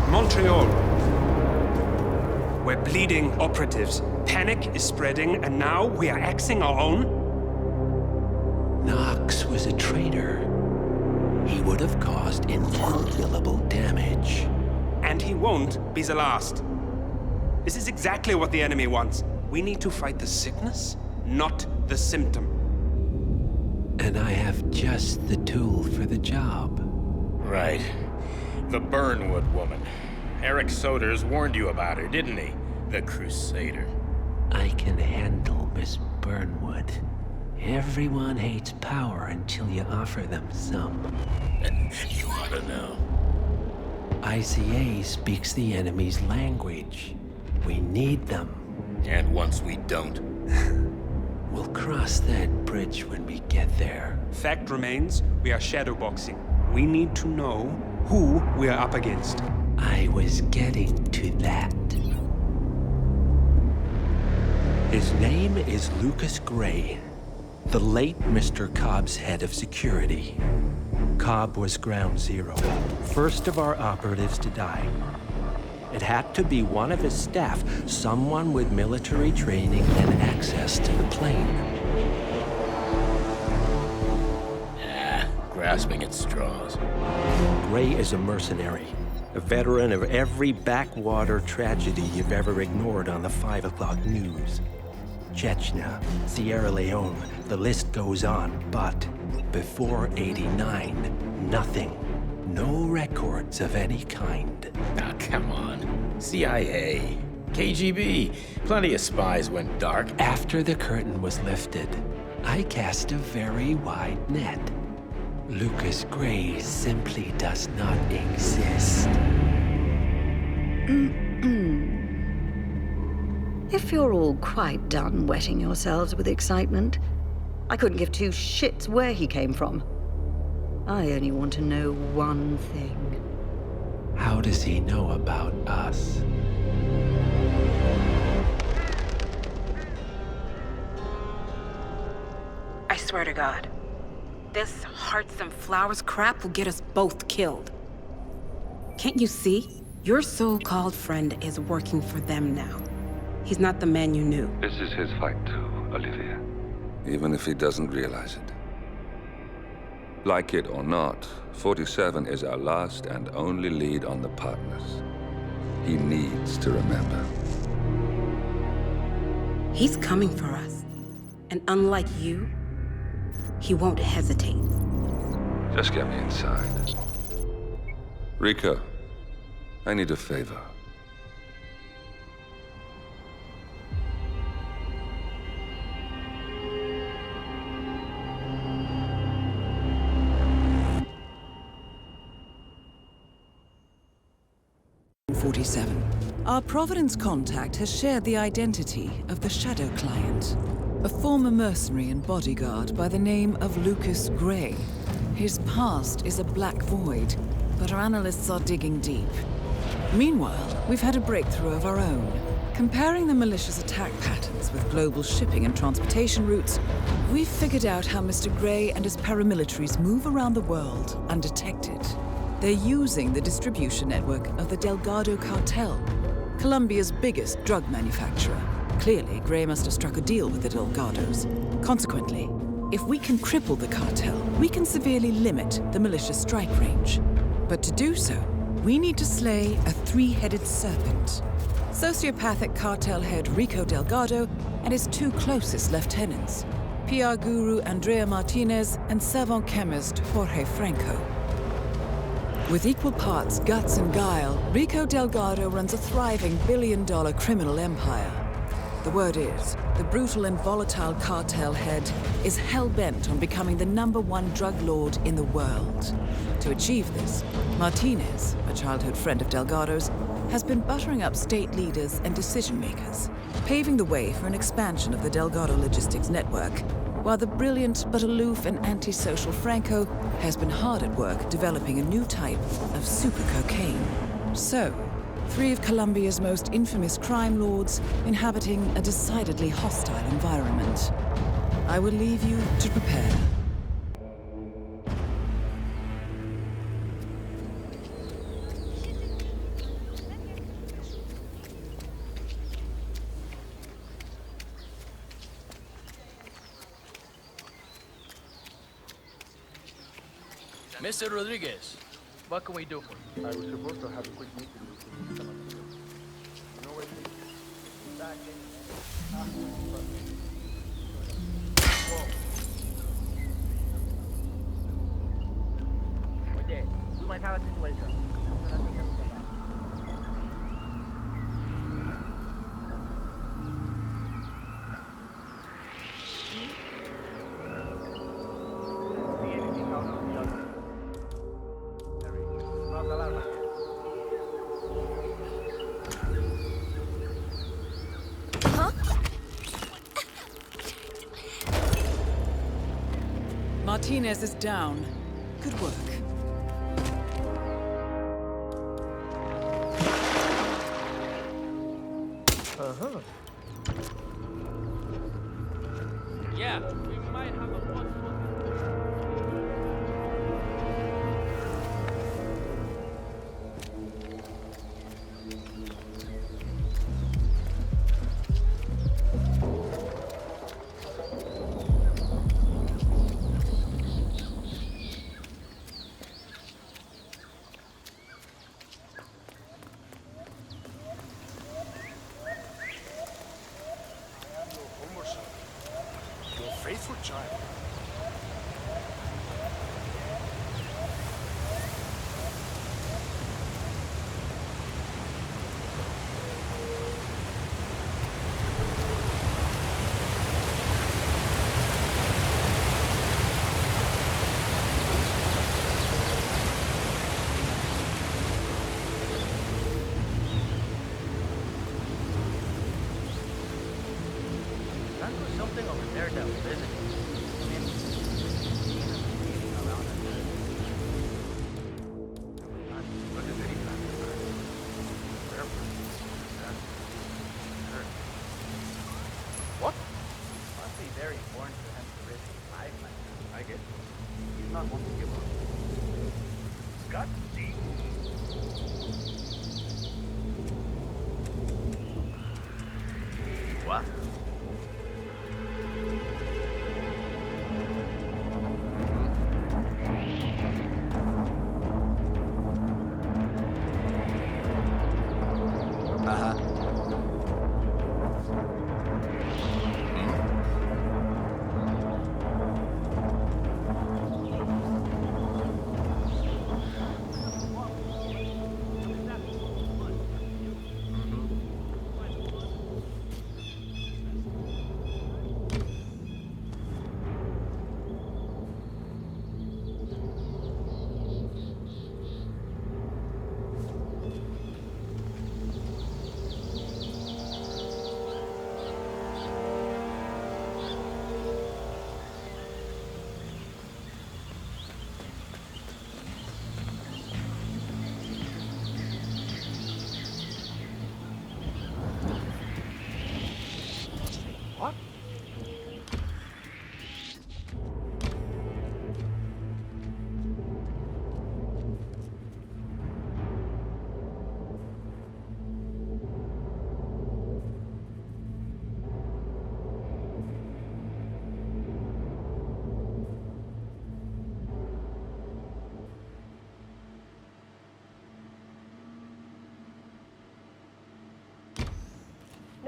Montreal. We're bleeding operatives. Panic is spreading, and now we are axing our own? Knox was a traitor. He would have caused incalculable damage. And he won't be the last. This is exactly what the enemy wants. We need to fight the sickness, not the symptom. And I have just the tool for the job. Right. The Burnwood woman. Eric Soders warned you about her, didn't he? The Crusader. I can handle Miss Burnwood. Everyone hates power until you offer them some. You ought to know. ICA speaks the enemy's language. We need them. And once we don't? We'll cross that bridge when we get there. Fact remains, we are shadowboxing. We need to know who we are up against. I was getting to that. His name is Lucas Gray, the late Mr. Cobb's head of security. Cobb was ground zero, first of our operatives to die. It had to be one of his staff, someone with military training and access to the plane. Grasping at straws. Gray is a mercenary, a veteran of every backwater tragedy you've ever ignored on the 5 o'clock news. Chechnya, Sierra Leone, the list goes on, but before '89, nothing. No records of any kind. Ah, come on. CIA, KGB, plenty of spies went dark. After the curtain was lifted, I cast a very wide net. Lucas Gray simply does not exist. If you're all quite done wetting yourselves with excitement, I couldn't give two shits where he came from. I only want to know one thing. How does he know about us? I swear to God, this hearts and flowers crap will get us both killed. Can't you see? Your so-called friend is working for them now. He's not the man you knew. This is his fight too, Olivia. Even if he doesn't realize it. Like it or not, 47 is our last and only lead on the partners. He needs to remember. He's coming for us. And unlike you, he won't hesitate. Just get me inside. Rico, I need a favor. Our Providence contact has shared the identity of the Shadow Client, a former mercenary and bodyguard by the name of Lucas Gray. His past is a black void, but our analysts are digging deep. Meanwhile, we've had a breakthrough of our own. Comparing the malicious attack patterns with global shipping and transportation routes, we've figured out how Mr. Grey and his paramilitaries move around the world undetected. They're using the distribution network of the Delgado cartel, Colombia's biggest drug manufacturer. Clearly, Grey must have struck a deal with the Delgados. Consequently, if we can cripple the cartel, we can severely limit the malicious strike range. But to do so, we need to slay a three-headed serpent. Sociopathic cartel head Rico Delgado and his two closest lieutenants, PR guru Andrea Martinez and savant chemist Jorge Franco. With equal parts guts and guile, Rico Delgado runs a thriving billion-dollar criminal empire. The word is, the brutal and volatile cartel head is hell-bent on becoming the #1 drug lord in the world. To achieve this, Martinez, a childhood friend of Delgado's, has been buttering up state leaders and decision-makers, paving the way for an expansion of the Delgado logistics network, while the brilliant but aloof and antisocial Franco has been hard at work developing a new type of super cocaine. So, 3 of Colombia's most infamous crime lords inhabiting a decidedly hostile environment. I will leave you to prepare. Mr. Rodriguez, what can we do for you? I was supposed to have a quick meeting with some of you. You know where it is? Back in. Oye, we might have a situation. Martinez is down. Good work. Uh-huh. Yeah, we might have a possible... Faithful child. There's something over there that was visiting. What? Must be very important for him to risk his life like that. I get it. He's not one to give up. Scott, see? What?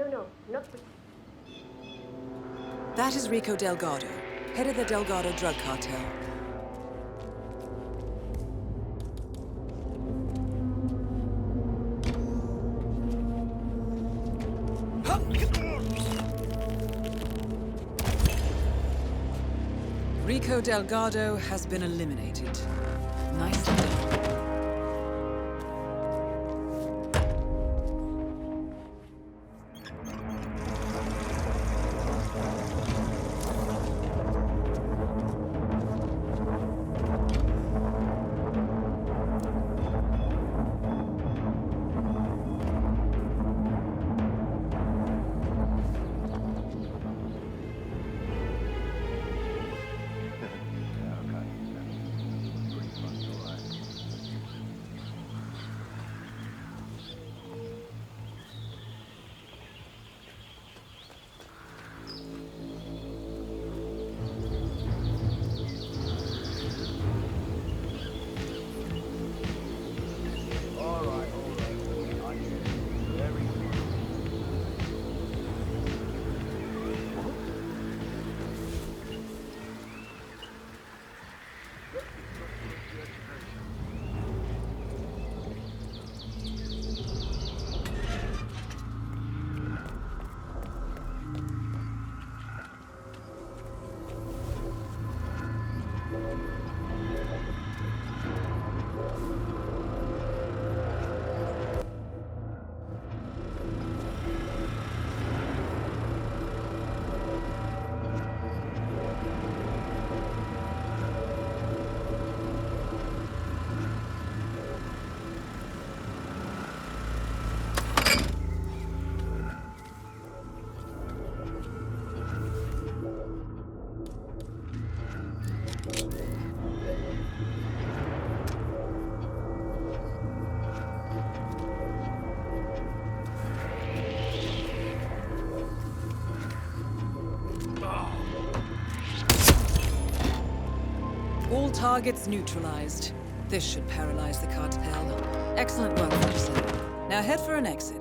No, not the... That is Rico Delgado, head of the Delgado drug cartel. Rico Delgado has been eliminated. Nicely done. All targets neutralized. This should paralyze the cartel. Excellent work, Ferguson. Now head for an exit.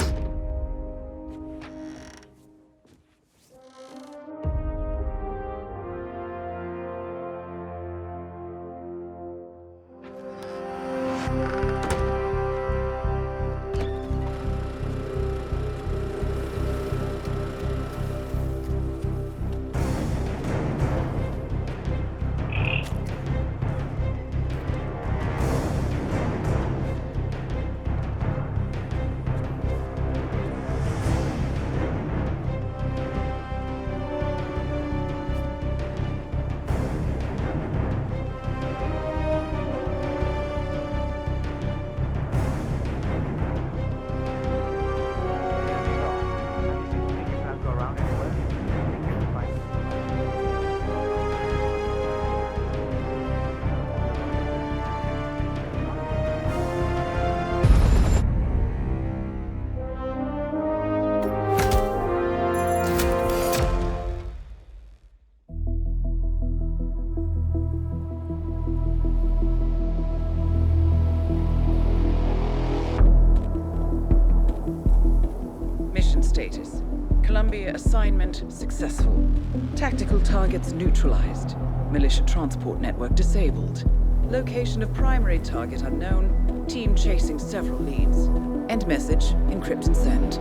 Status. Columbia assignment successful. Tactical targets neutralized. Militia transport network disabled. Location of primary target unknown. Team chasing several leads. End message, encrypt and send.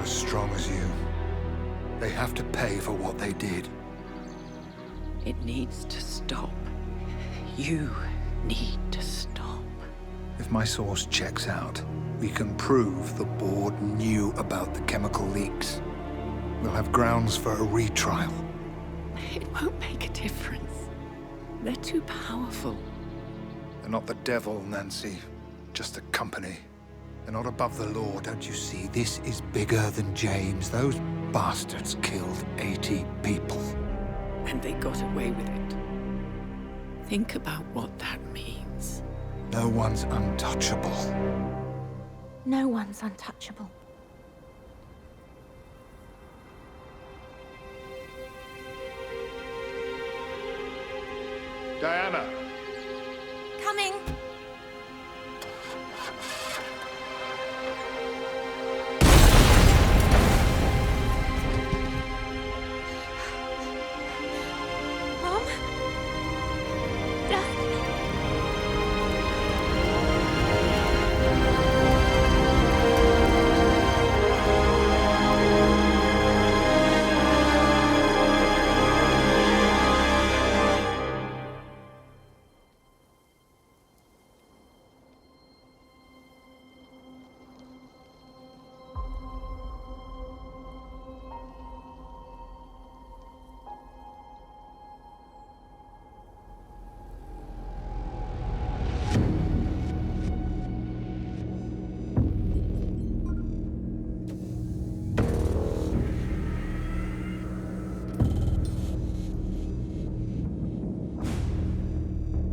As strong as you. They have to pay for what they did. It needs to stop. You need to stop. If my source checks out, we can prove the board knew about the chemical leaks. We'll have grounds for a retrial. It won't make a difference. They're too powerful. They're not the devil, Nancy. Just a company. They're not above the law, don't you see? This is bigger than James. Those bastards killed 80 people. And they got away with it. Think about what that means. No one's untouchable. No one's untouchable. Diana! Coming! Mom? Dad?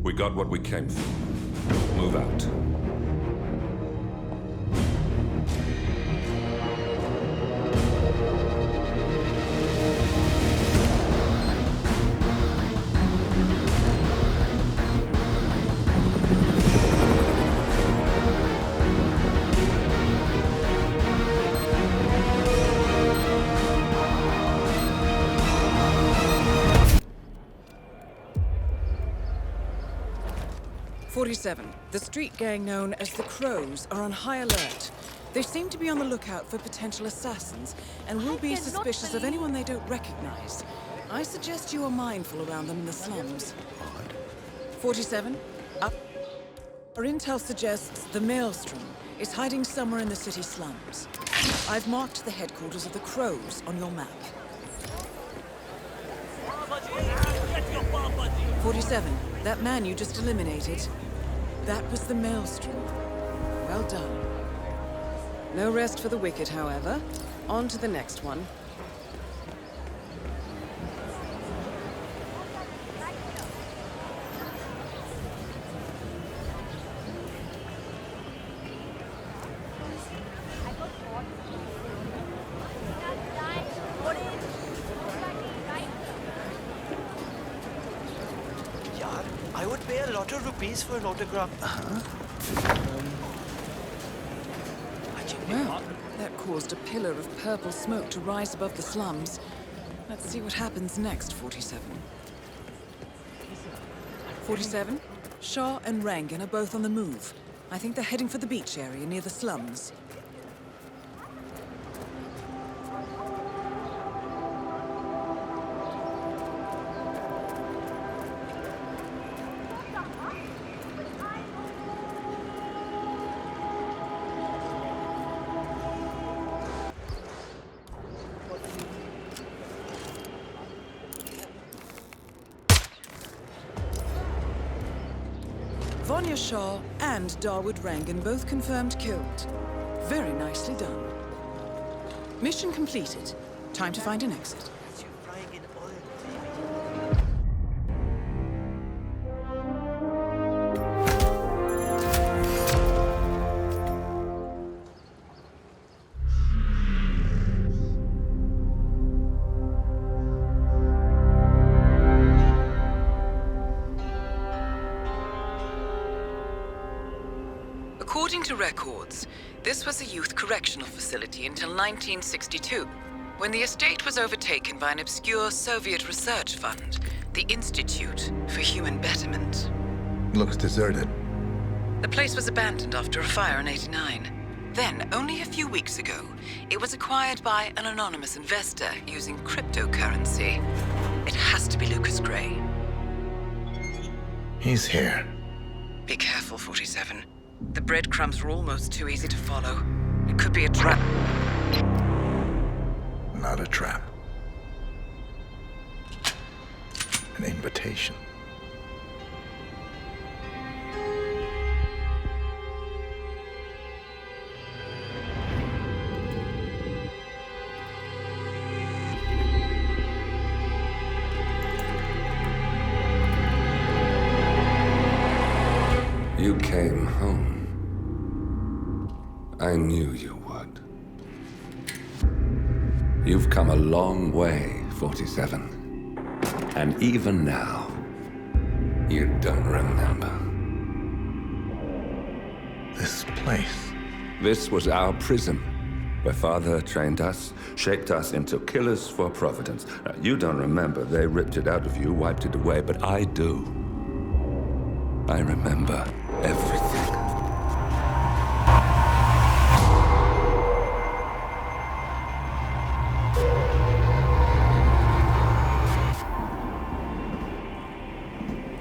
We got what we came for. Move out. The street gang known as the Crows are on high alert. They seem to be on the lookout for potential assassins and will be suspicious of anyone they don't recognize. I suggest you are mindful around them in the slums. 47, up. Our intel suggests the Maelstrom is hiding somewhere in the city slums. I've marked the headquarters of the Crows on your map. 47, that man you just eliminated. That was the Maelstrom. Well done. No rest for the wicked, however. On to the next one. I would pay a lot of rupees for an autograph. Well, that caused a pillar of purple smoke to rise above the slums. Let's see what happens next, 47. 47, Shah and Rangan are both on the move. I think they're heading for the beach area near the slums. Vanya Shah and Dawood Rangan both confirmed killed. Very nicely done. Mission completed. Time to find an exit. According to records, this was a youth correctional facility until 1962, when the estate was overtaken by an obscure Soviet research fund, the Institute for Human Betterment. Looks deserted. The place was abandoned after a fire in '89. Then, only a few weeks ago, it was acquired by an anonymous investor using cryptocurrency. It has to be Lucas Gray. He's here. Be careful, 47. The breadcrumbs were almost too easy to follow. It could be a trap. Not a trap. An invitation. You came home. I knew you would. You've come a long way, 47. And even now, you don't remember. This place. This was our prison, where Father trained us, shaped us into killers for Providence. Now, you don't remember. They ripped it out of you, wiped it away, but I do. I remember everything.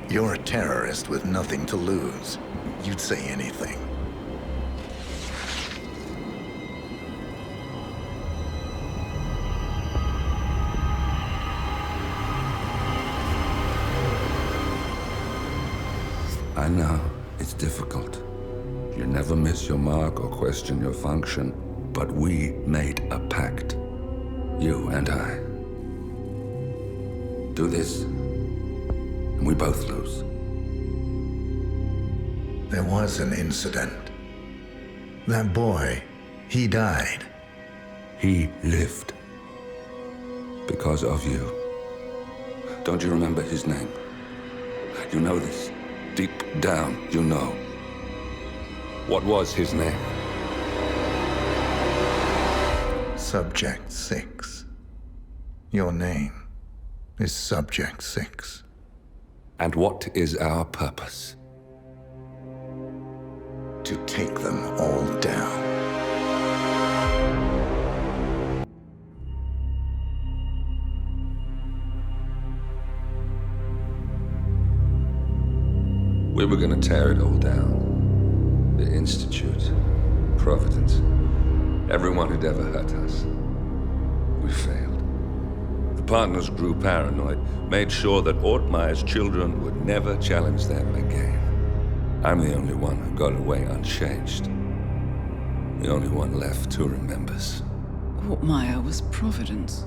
You're a terrorist with nothing to lose. You'd say anything. I know, it's difficult. You never miss your mark or question your function, but we made a pact. You and I. Do this, and we both lose. There was an incident. That boy, he died. He lived. Because of you. Don't you remember his name? You know this. Deep down, you know. What was his name? Subject 6. Your name is Subject 6. And what is our purpose? To take them all down. We were gonna tear it all down. The Institute, Providence, everyone who'd ever hurt us. We failed. The partners grew paranoid, made sure that Ortmeyer's children would never challenge them again. I'm the only one who got away unchanged. The only one left who remembers. Ortmeyer was Providence.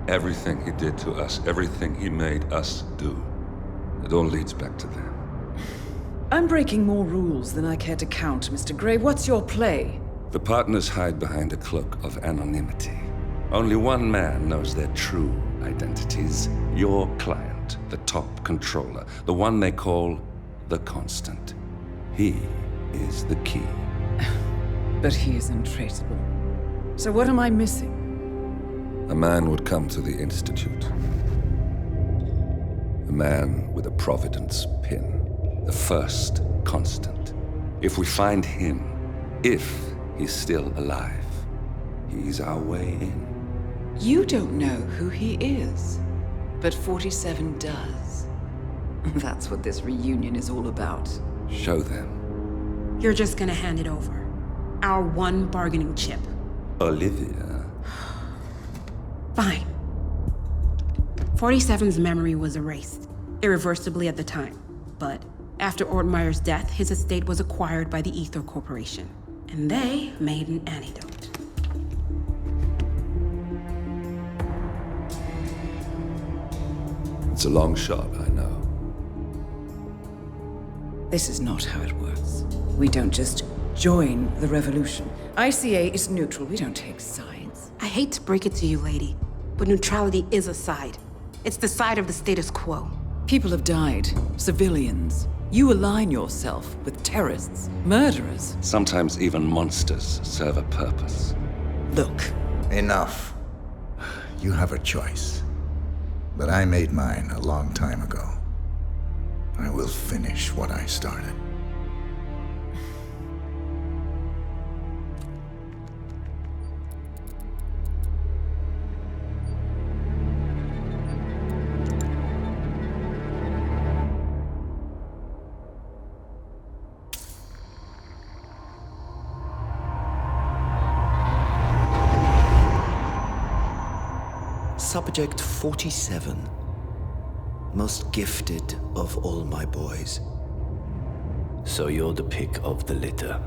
Everything he did to us, everything he made us do, it all leads back to them. I'm breaking more rules than I care to count, Mr. Gray. What's your play? The partners hide behind a cloak of anonymity. Only one man knows their true identities. Your client, the top controller, the one they call the Constant. He is the key. But he is untraceable. So what am I missing? A man would come to the Institute. A man with a Providence pin. The first Constant. If we find him, if he's still alive, he's our way in. You don't know who he is, but 47 does. That's what this reunion is all about. Show them. You're just gonna hand it over. Our one bargaining chip. Olivia. Fine. 47's memory was erased, irreversibly at the time. But after Ortmeyer's death, his estate was acquired by the Ether Corporation. And they made an antidote. It's a long shot, I know. This is not how it works. We don't just join the revolution. ICA is neutral. We don't take sides. I hate to break it to you, lady, but neutrality is a side. It's the side of the status quo. People have died. Civilians. You align yourself with terrorists, murderers. Sometimes even monsters serve a purpose. Look. Enough. You have a choice. But I made mine a long time ago. I will finish what I started. Subject 47. Most gifted of all my boys. So you're the pick of the litter.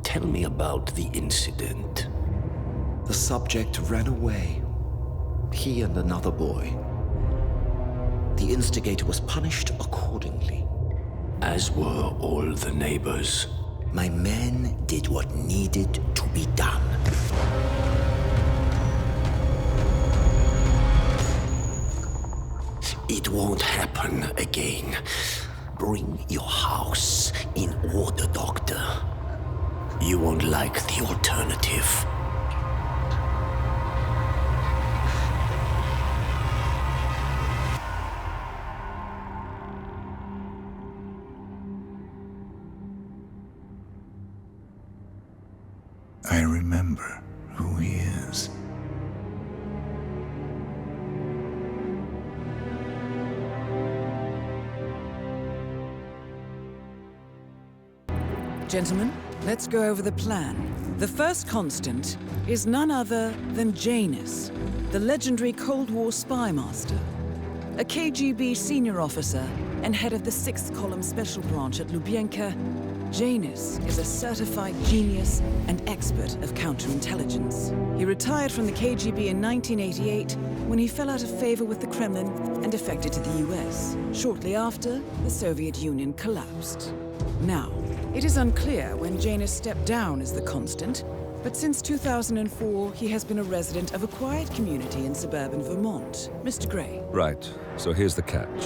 Tell me about the incident. The subject ran away. He and another boy. The instigator was punished accordingly. As were all the neighbors. My men did what needed to be done. It won't happen again. Bring your house in order, Doctor. You won't like the alternative. I remember who he is. Gentlemen, let's go over the plan. The first constant is none other than Janus, the legendary Cold War spy master, a KGB senior officer and head of the 6th Column Special Branch at Lubyanka. Janus is a certified genius and expert of counterintelligence. He retired from the KGB in 1988 when he fell out of favor with the Kremlin and defected to the US. Shortly after, the Soviet Union collapsed. Now, it is unclear when Janus stepped down as the constant, but since 2004, he has been a resident of a quiet community in suburban Vermont. Mr. Gray. Right. So here's the catch.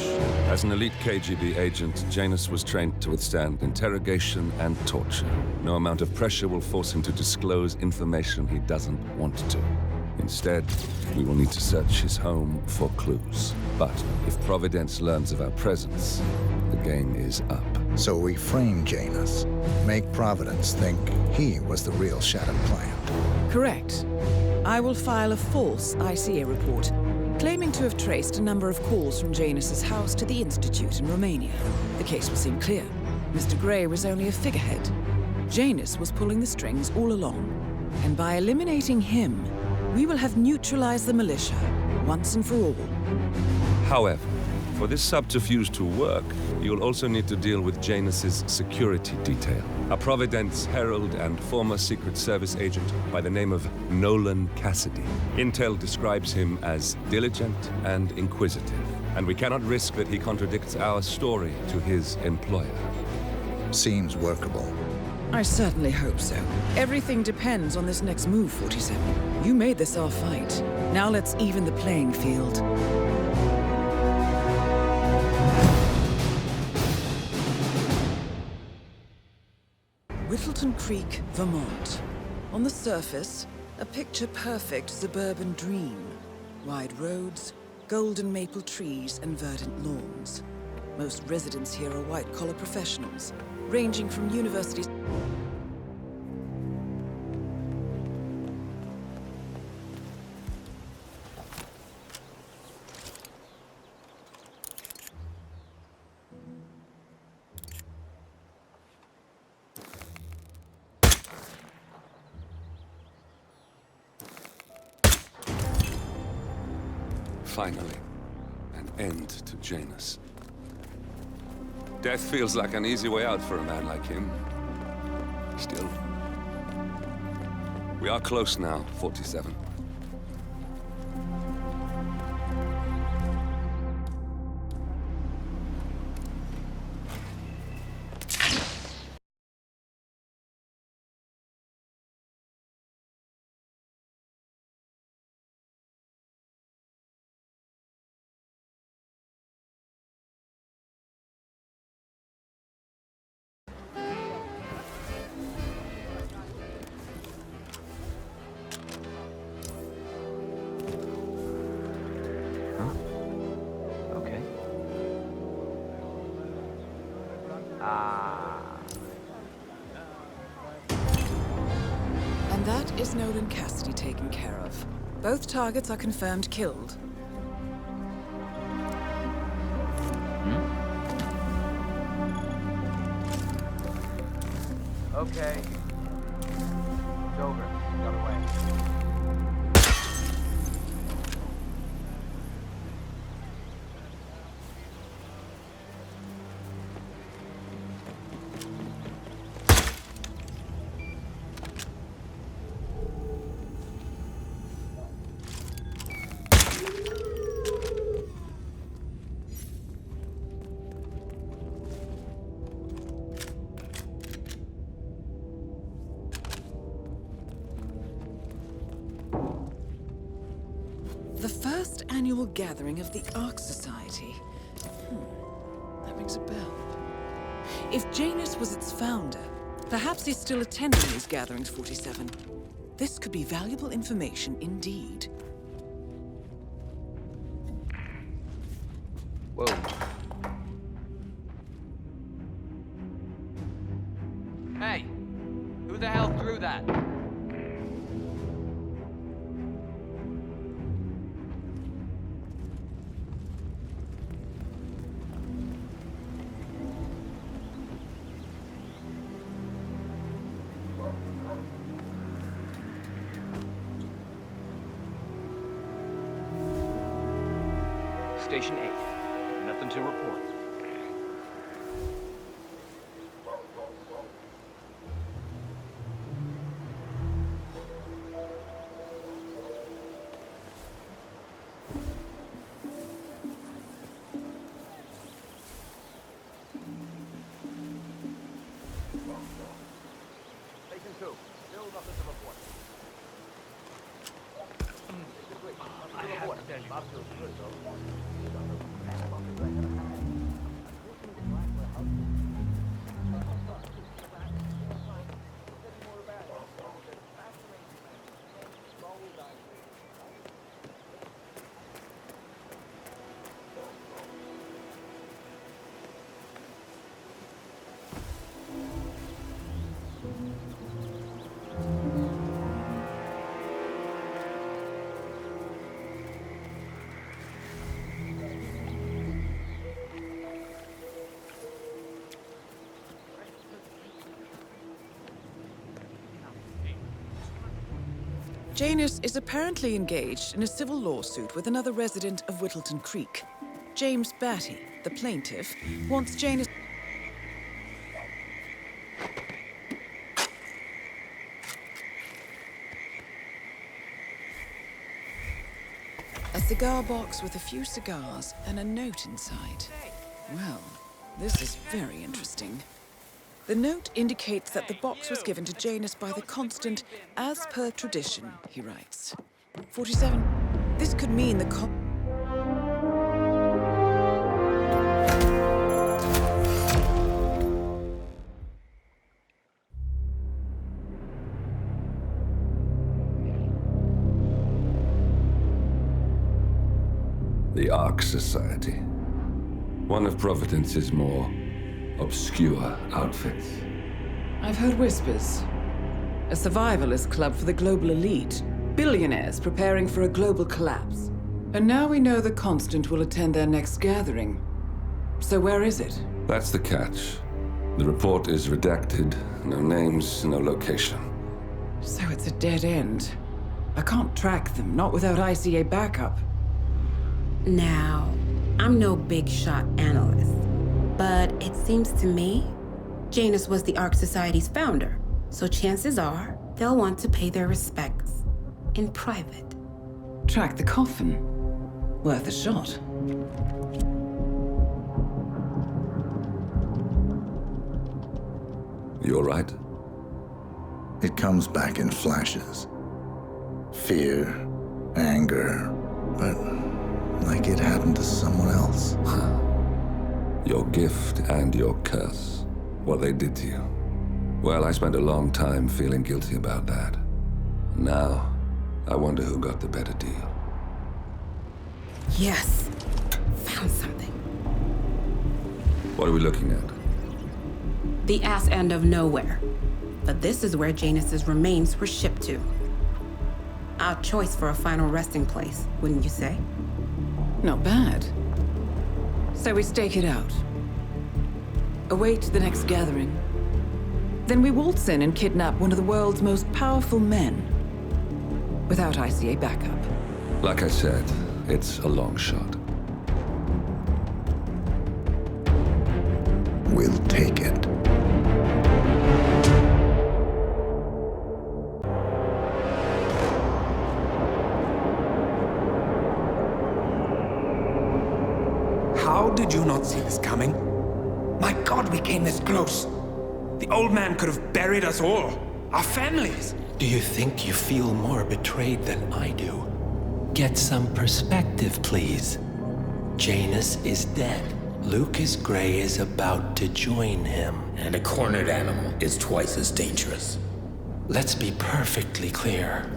As an elite KGB agent, Janus was trained to withstand interrogation and torture. No amount of pressure will force him to disclose information he doesn't want to. Instead, we will need to search his home for clues. But if Providence learns of our presence, the game is up. So we frame Janus, make Providence think he was the real Shattered client. Correct. I will file a false ICA report, claiming to have traced a number of calls from Janus's house to the Institute in Romania. The case will seem clear. Mr. Gray was only a figurehead. Janus was pulling the strings all along. And by eliminating him, we will have neutralized the militia, once and for all. However, for this subterfuge to work, you'll also need to deal with Janus's security detail. A Providence herald and former Secret Service agent by the name of Nolan Cassidy. Intel describes him as diligent and inquisitive, and we cannot risk that he contradicts our story to his employer. Seems workable. I certainly hope so. Everything depends on this next move, 47. You made this our fight. Now let's even the playing field. Whittleton Creek, Vermont. On the surface, a picture-perfect suburban dream. Wide roads, golden maple trees, and verdant lawns. Most residents here are white-collar professionals, ranging from universities... Finally, an end to Janus. Death feels like an easy way out for a man like him. Still, we are close now, 47. And that is Nolan Cassidy taken care of. Both targets are confirmed killed. Okay. It's over. Got away. The first annual gathering of the Ark Society. That rings a bell. If Janus was its founder, perhaps he's still attending these gatherings, 47. This could be valuable information indeed. Whoa. Hey, who the hell threw that? Station 8. Nothing to report. Station 2. Still nothing to report. I have to tell you. Not so good, though. Janus is apparently engaged in a civil lawsuit with another resident of Whittleton Creek. James Batty, the plaintiff, wants Janus... A cigar box with a few cigars and a note inside. Well, this is very interesting. The note indicates that the box was given to Janus by the Constant, as per tradition, he writes. 47. This could mean the The Ark Society. One of Providence's more obscure outfits. I've heard whispers. A survivalist club for the global elite. Billionaires preparing for a global collapse. And now we know the Constant will attend their next gathering. So where is it? That's the catch. The report is redacted. No names, no location. So it's a dead end. I can't track them, not without ICA backup. Now, I'm no big shot analyst, but it seems to me Janus was the Ark Society's founder, so chances are they'll want to pay their respects in private. Track the coffin. Worth a shot. You all right? It comes back in flashes. Fear, anger, but like it happened to someone else. Your gift and your curse. What they did to you. Well, I spent a long time feeling guilty about that. Now, I wonder who got the better deal. Yes, found something. What are we looking at? The ass end of nowhere. But this is where Janus's remains were shipped to. Our choice for a final resting place, wouldn't you say? Not bad. So we stake it out. Await the next gathering. Then we waltz in and kidnap one of the world's most powerful men. Without ICA backup. Like I said, it's a long shot. We'll take it. How did you not see this coming? My God, we came this close. The old man could have buried us all. Our families. Do you think you feel more betrayed than I do? get some perspective, please. Janus is dead. Lucas Gray is about to join him. And a cornered animal is twice as dangerous. Let's be perfectly clear.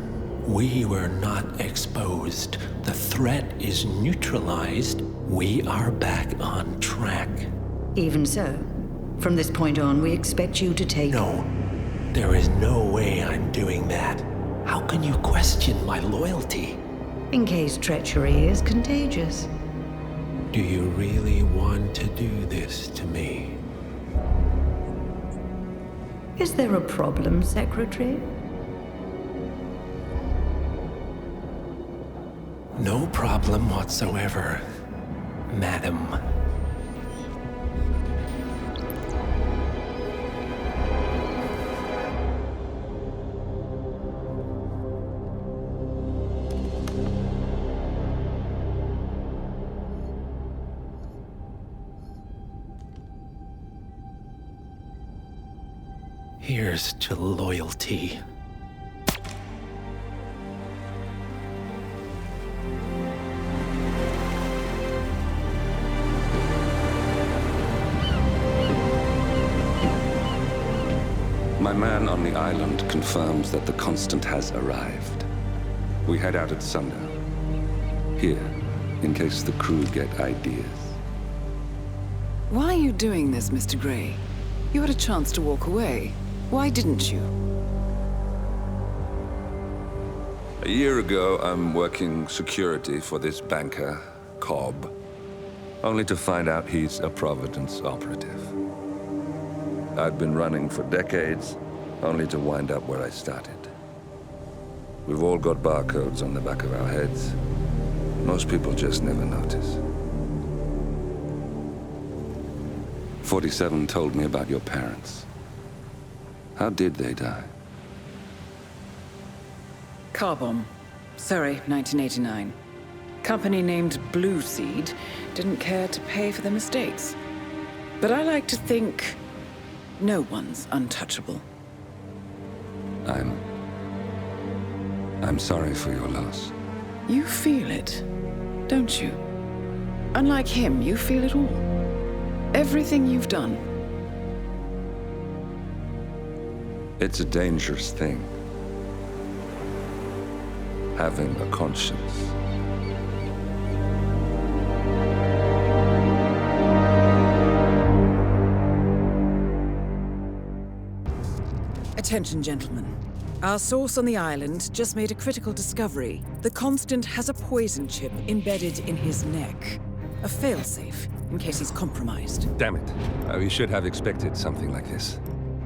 We were not exposed. The threat is neutralized. We are back on track. Even so, from this point on, we expect you to take... No, there is no way I'm doing that. How can you question my loyalty? In case treachery is contagious. Do you really want to do this to me? Is there a problem, Secretary? No problem whatsoever, Madam. Here's to loyalty. My man on the island confirms that the Constant has arrived. We head out at sundown. Here, in case the crew get ideas. Why are you doing this, Mr. Gray? You had a chance to walk away. Why didn't you? A year ago, I'm working security for this banker, Cobb, only to find out he's a Providence operative. I'd been running for decades, only to wind up where I started. We've all got barcodes on the back of our heads. Most people just never notice. 47 told me about your parents. How did they die? Car bomb. Surrey, 1989. Company named Blue Seed didn't care to pay for their mistakes. But I like to think no one's untouchable. I'm sorry for your loss. You feel it, don't you? Unlike him, you feel it all. Everything you've done. It's a dangerous thing. Having a conscience. Attention, gentlemen. Our source on the island just made a critical discovery. The Constant has a poison chip embedded in his neck. A failsafe, in case he's compromised. Damn it. We should have expected something like this.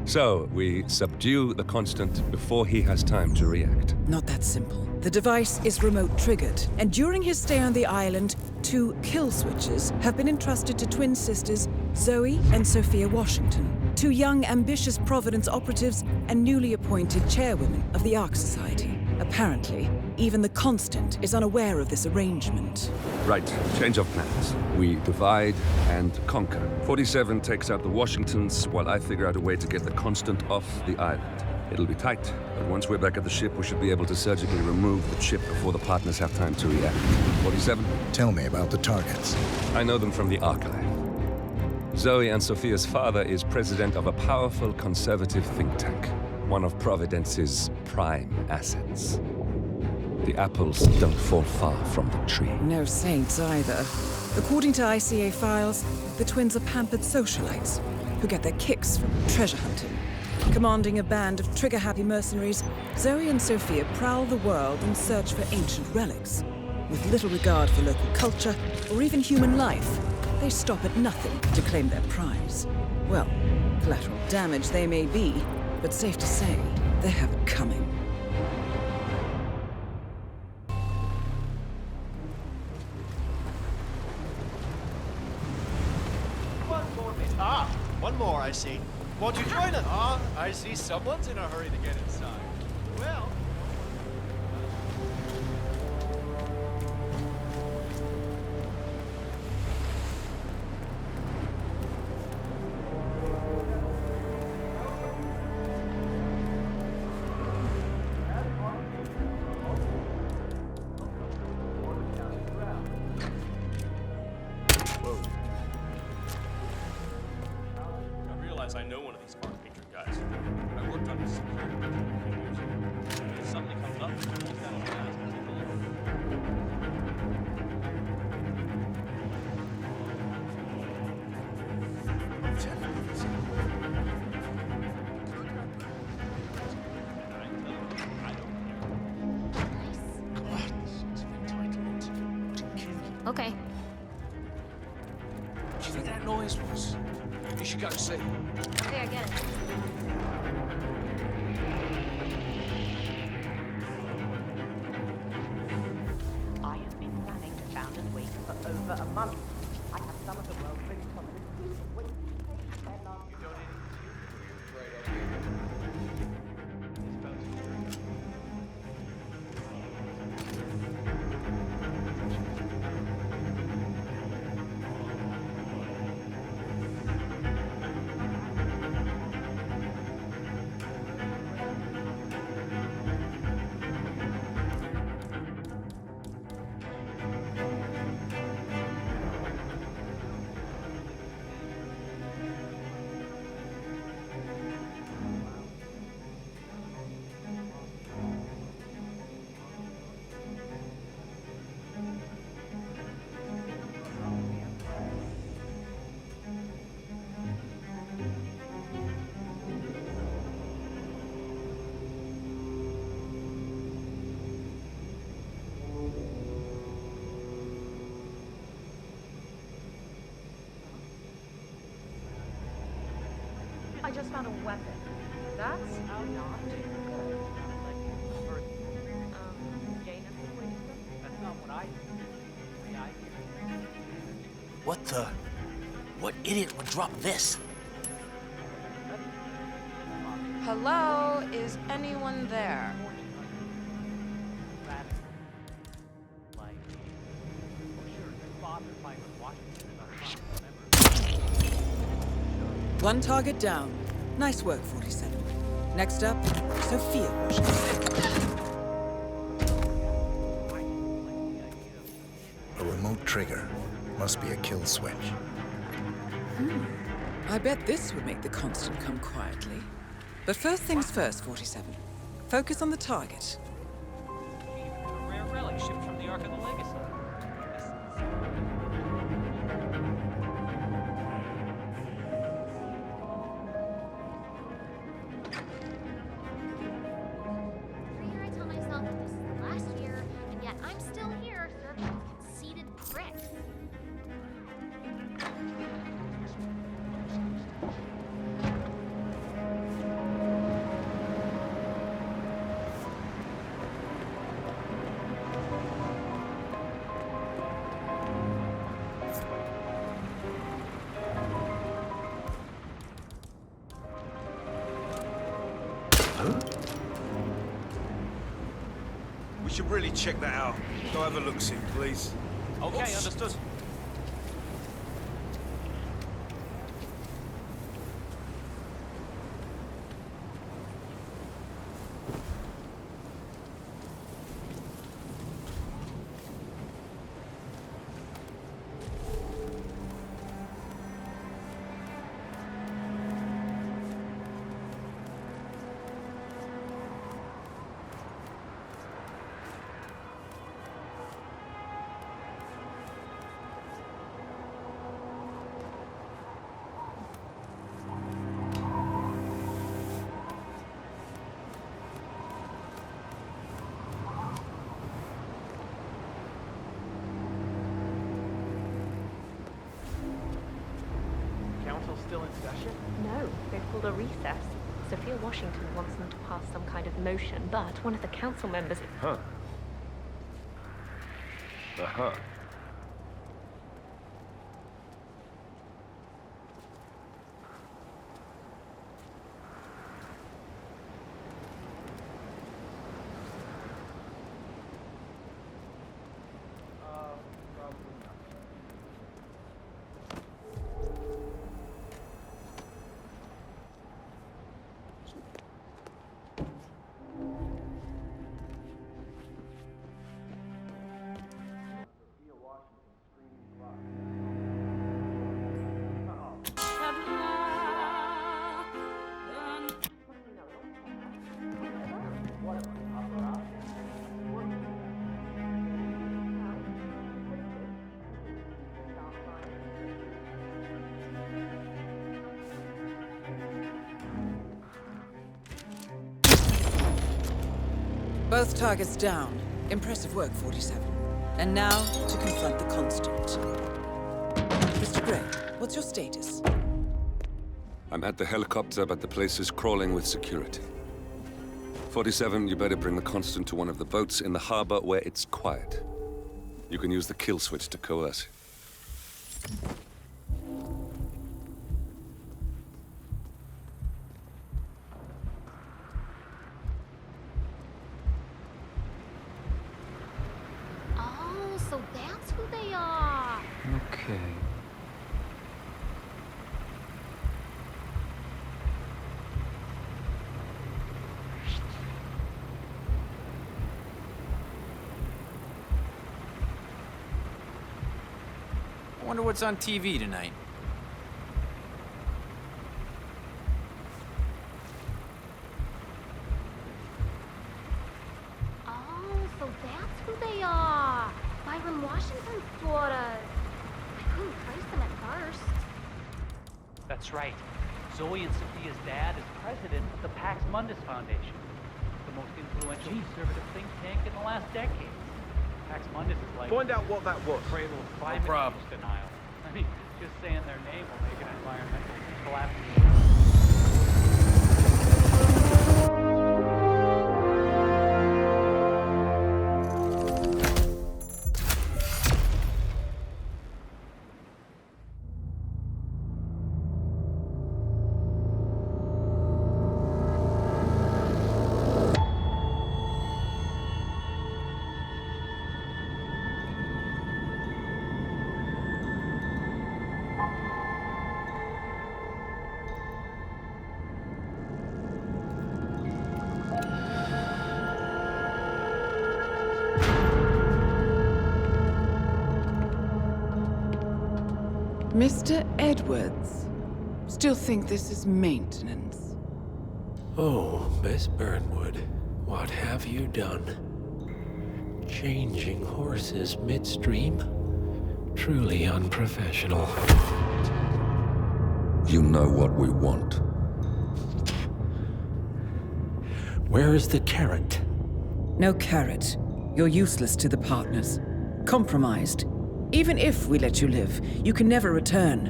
So, we subdue the Constant before he has time to react. Not that simple. The device is remote triggered, and during his stay on the island, 2 kill switches have been entrusted to twin sisters Zoe and Sophia Washington, 2 young, ambitious Providence operatives and newly appointed chairwomen of the Ark Society. Apparently, even the Constant is unaware of this arrangement. Right, change of plans. We divide and conquer. 47 takes out the Washingtons, while I figure out a way to get the Constant off the island. It'll be tight, but once we're back at the ship, we should be able to surgically remove the chip before the partners have time to react. 47? Tell me about the targets. I know them from the archive. Zoe and Sophia's father is president of a powerful conservative think tank, one of Providence's prime assets. The apples don't fall far from the tree. No saints either. According to ICA files, the twins are pampered socialites who get their kicks from treasure hunting. Commanding a band of trigger-happy mercenaries, Zoe and Sophia prowl the world in search for ancient relics. With little regard for local culture or even human life, they stop at nothing to claim their prize. Well, collateral damage they may be, but safe to say, they have it coming. One more, I see. Won't you join us? I see someone's in a hurry to get inside. Well... one of these farm patron guys. I worked on his security for a few years. If something comes up, he's got a task to take a look. Okay. What do you think that noise was? You should go see. Okay, I get it. I have been planning to found and wait for over a month. I have some of the world's most prominent wait. You donated I just found a weapon. That's how not good. Jane, that's not what I What the? What idiot would drop this? Hello? Is anyone there? One target down. Nice work, 47. Next up, Sophia Washington. A remote trigger. Must be a kill switch. I bet this would make the constant come quietly. But first things first, 47. Focus on the target. A rare relic shipped from the Ark of the Legacy. I tell myself that this is the last year, and yet I'm still here serving this conceited prick. We should really check that out. Go have a look-see, please. Okay, understood. Council still in session? No, they've pulled a recess. Sophia Washington wants them to pass some kind of motion, but one of the council members... Huh. Uh-huh. Both targets down. Impressive work, 47. And now, to confront the Constant. Mr. Gray, what's your status? I'm at the helicopter, but the place is crawling with security. 47, you better bring the Constant to one of the boats in the harbor where it's quiet. You can use the kill switch to coerce. Oh, so that's who they are. Okay. I wonder what's on TV tonight. Oh, so that's who they are. Byron Washington, Florida. I couldn't trace them at first. That's right. Zoe and Sophia's dad is president of the Pax Mundus Foundation, the most influential conservative think tank in the last decade. Pax Mundus is like... Find out what that was. Cradle of climate change denial. I mean, just saying their name will make an environmental collapse. Mr. Edwards, still think this is maintenance? Oh, Miss Burnwood, what have you done? Changing horses midstream? Truly unprofessional. You know what we want. Where is the carrot? No carrot. You're useless to the partners. Compromised. Even if we let you live, you can never return.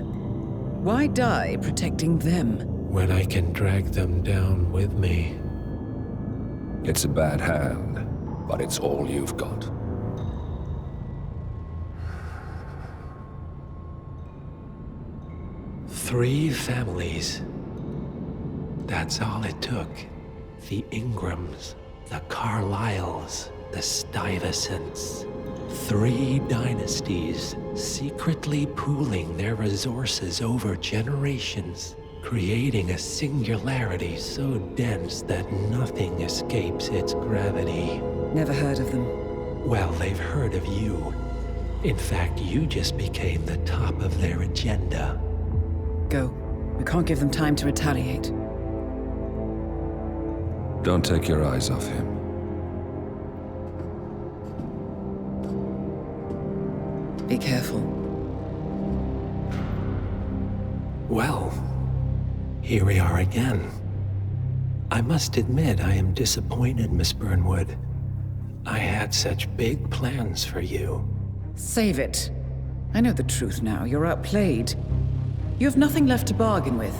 Why die protecting them? When I can drag them down with me. It's a bad hand, but it's all you've got. Three families. That's all it took. The Ingrams, the Carlyles, the Stuyvesants. 3 dynasties secretly pooling their resources over generations, creating a singularity so dense that nothing escapes its gravity. Never heard of them. Well, they've heard of you. In fact, you just became the top of their agenda. Go. We can't give them time to retaliate. Don't take your eyes off him. Be careful. Well, here we are again. I must admit I am disappointed, Miss Burnwood. I had such big plans for you. Save it. I know the truth now. You're outplayed. You have nothing left to bargain with.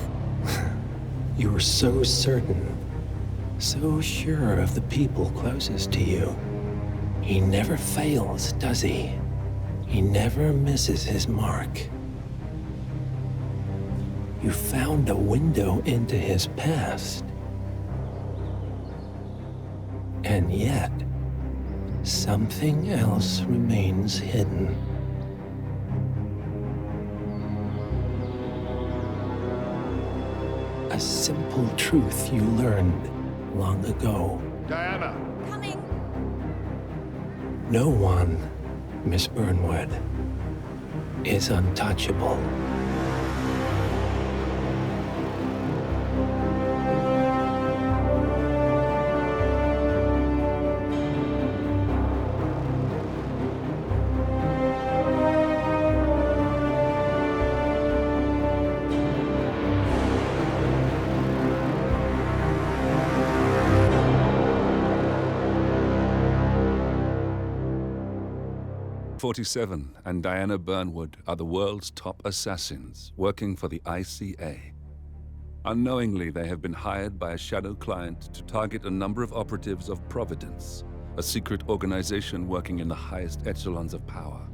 You were so certain, so sure of the people closest to you. He never fails, does he? He never misses his mark. You found a window into his past. And yet, something else remains hidden. A simple truth you learned long ago. Diana! Coming. No one, Miss Burnwood, is untouchable. 47 and Diana Burnwood are the world's top assassins working for the ICA. Unknowingly, they have been hired by a shadow client to target a number of operatives of Providence, a secret organization working in the highest echelons of power.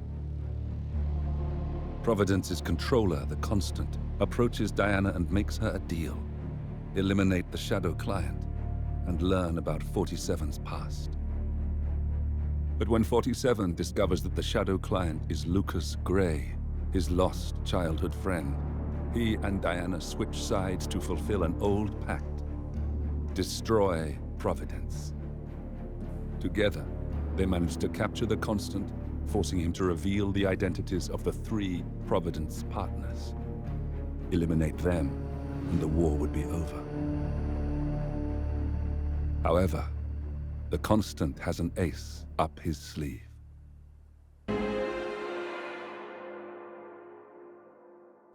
Providence's controller, the Constant, approaches Diana and makes her a deal. Eliminate the shadow client and learn about 47's past. But when 47 discovers that the shadow client is Lucas Gray, his lost childhood friend, he and Diana switch sides to fulfill an old pact: destroy Providence. Together, they manage to capture the Constant, forcing him to reveal the identities of the 3 Providence partners. Eliminate them, and the war would be over. However, the Constant has an ace up his sleeve.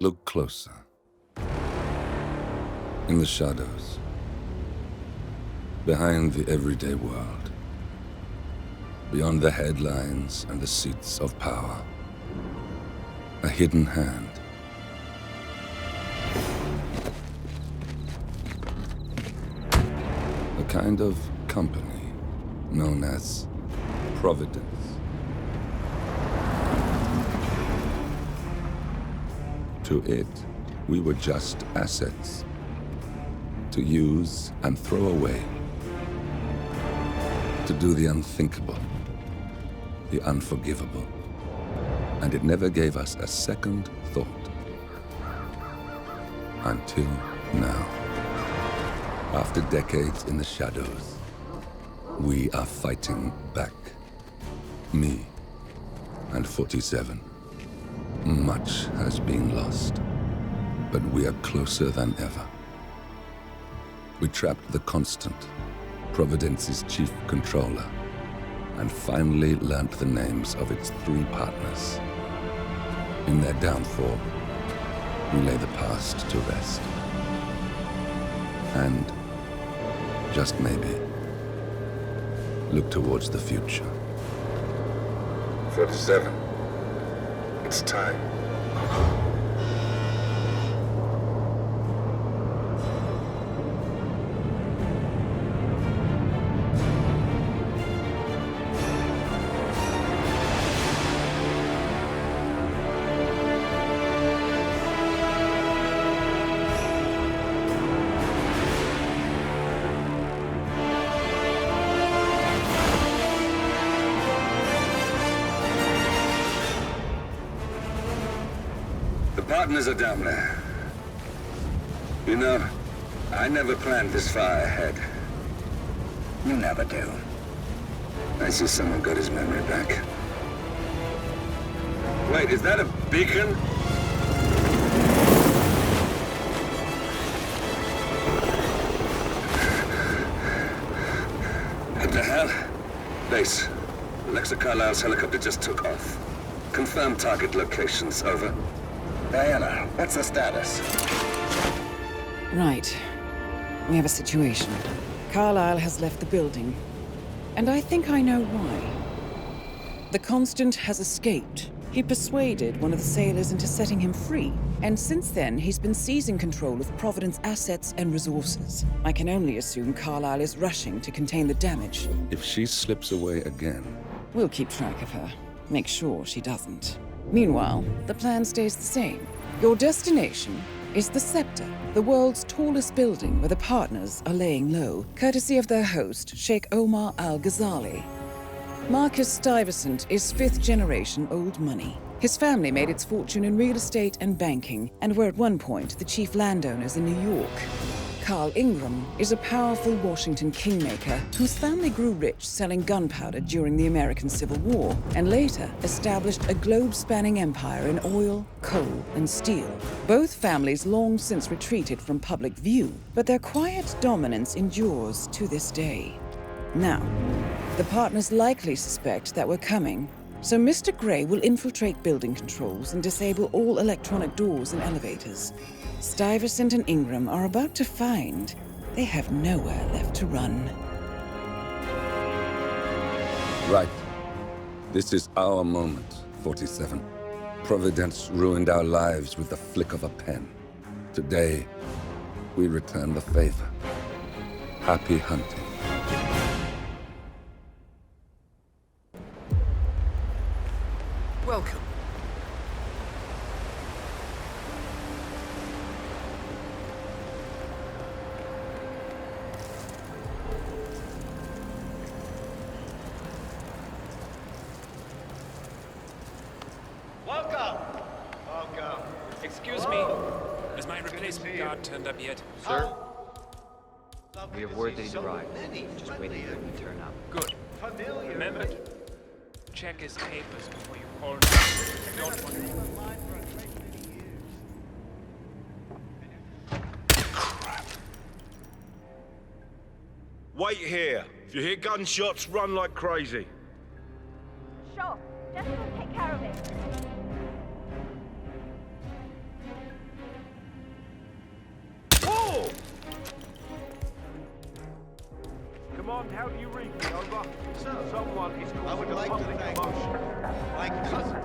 Look closer. In the shadows. Behind the everyday world. Beyond the headlines and the seats of power. A hidden hand. A kind of company known as Providence. To it, we were just assets. To use and throw away. To do the unthinkable. The unforgivable. And it never gave us a second thought. Until now. After decades in the shadows, we are fighting back. Me and 47. Much has been lost, but we are closer than ever. We trapped the Constant, Providence's chief controller, and finally learnt the names of its 3 partners. In their downfall, we lay the past to rest. And, just maybe, look towards the future. 47. It's time. Partners are down there. You know, I never planned this far ahead. You never do. I see someone got his memory back. Wait, is that a beacon? What the hell? Base. Alexa Carlisle's helicopter just took off. Confirm target locations, over. Diana, what's the status? Right. We have a situation. Carlisle has left the building. And I think I know why. The Constant has escaped. He persuaded one of the sailors into setting him free. And since then, he's been seizing control of Providence assets and resources. I can only assume Carlisle is rushing to contain the damage. If she slips away again... We'll keep track of her. Make sure she doesn't. Meanwhile, the plan stays the same. Your destination is the Scepter, the world's tallest building where the partners are laying low, courtesy of their host, Sheikh Omar Al-Ghazali. Marcus Stuyvesant is 5th-generation old money. His family made its fortune in real estate and banking, and were at one point the chief landowners in New York. Carl Ingram is a powerful Washington kingmaker whose family grew rich selling gunpowder during the American Civil War, and later established a globe-spanning empire in oil, coal, and steel. Both families long since retreated from public view, but their quiet dominance endures to this day. Now, the partners likely suspect that we're coming, so Mr. Gray will infiltrate building controls and disable all electronic doors and elevators. Stuyvesant and Ingram are about to find they have nowhere left to run. Right. This is our moment. 47. Providence ruined our lives with the flick of a pen. Today, we return the favor. Happy hunting. Welcome. Excuse me. Has my replacement guard turned up yet? Sir? We have word that he's arrived. Just waiting for him to turn up. Good. Remember to check his papers before you call him. I don't want Wait here. If you hear gunshots, run like crazy. Sure. Just will take care of it. Whoa! Come on, how do you read me? Over. Someone is causing I would like to thank my cousin.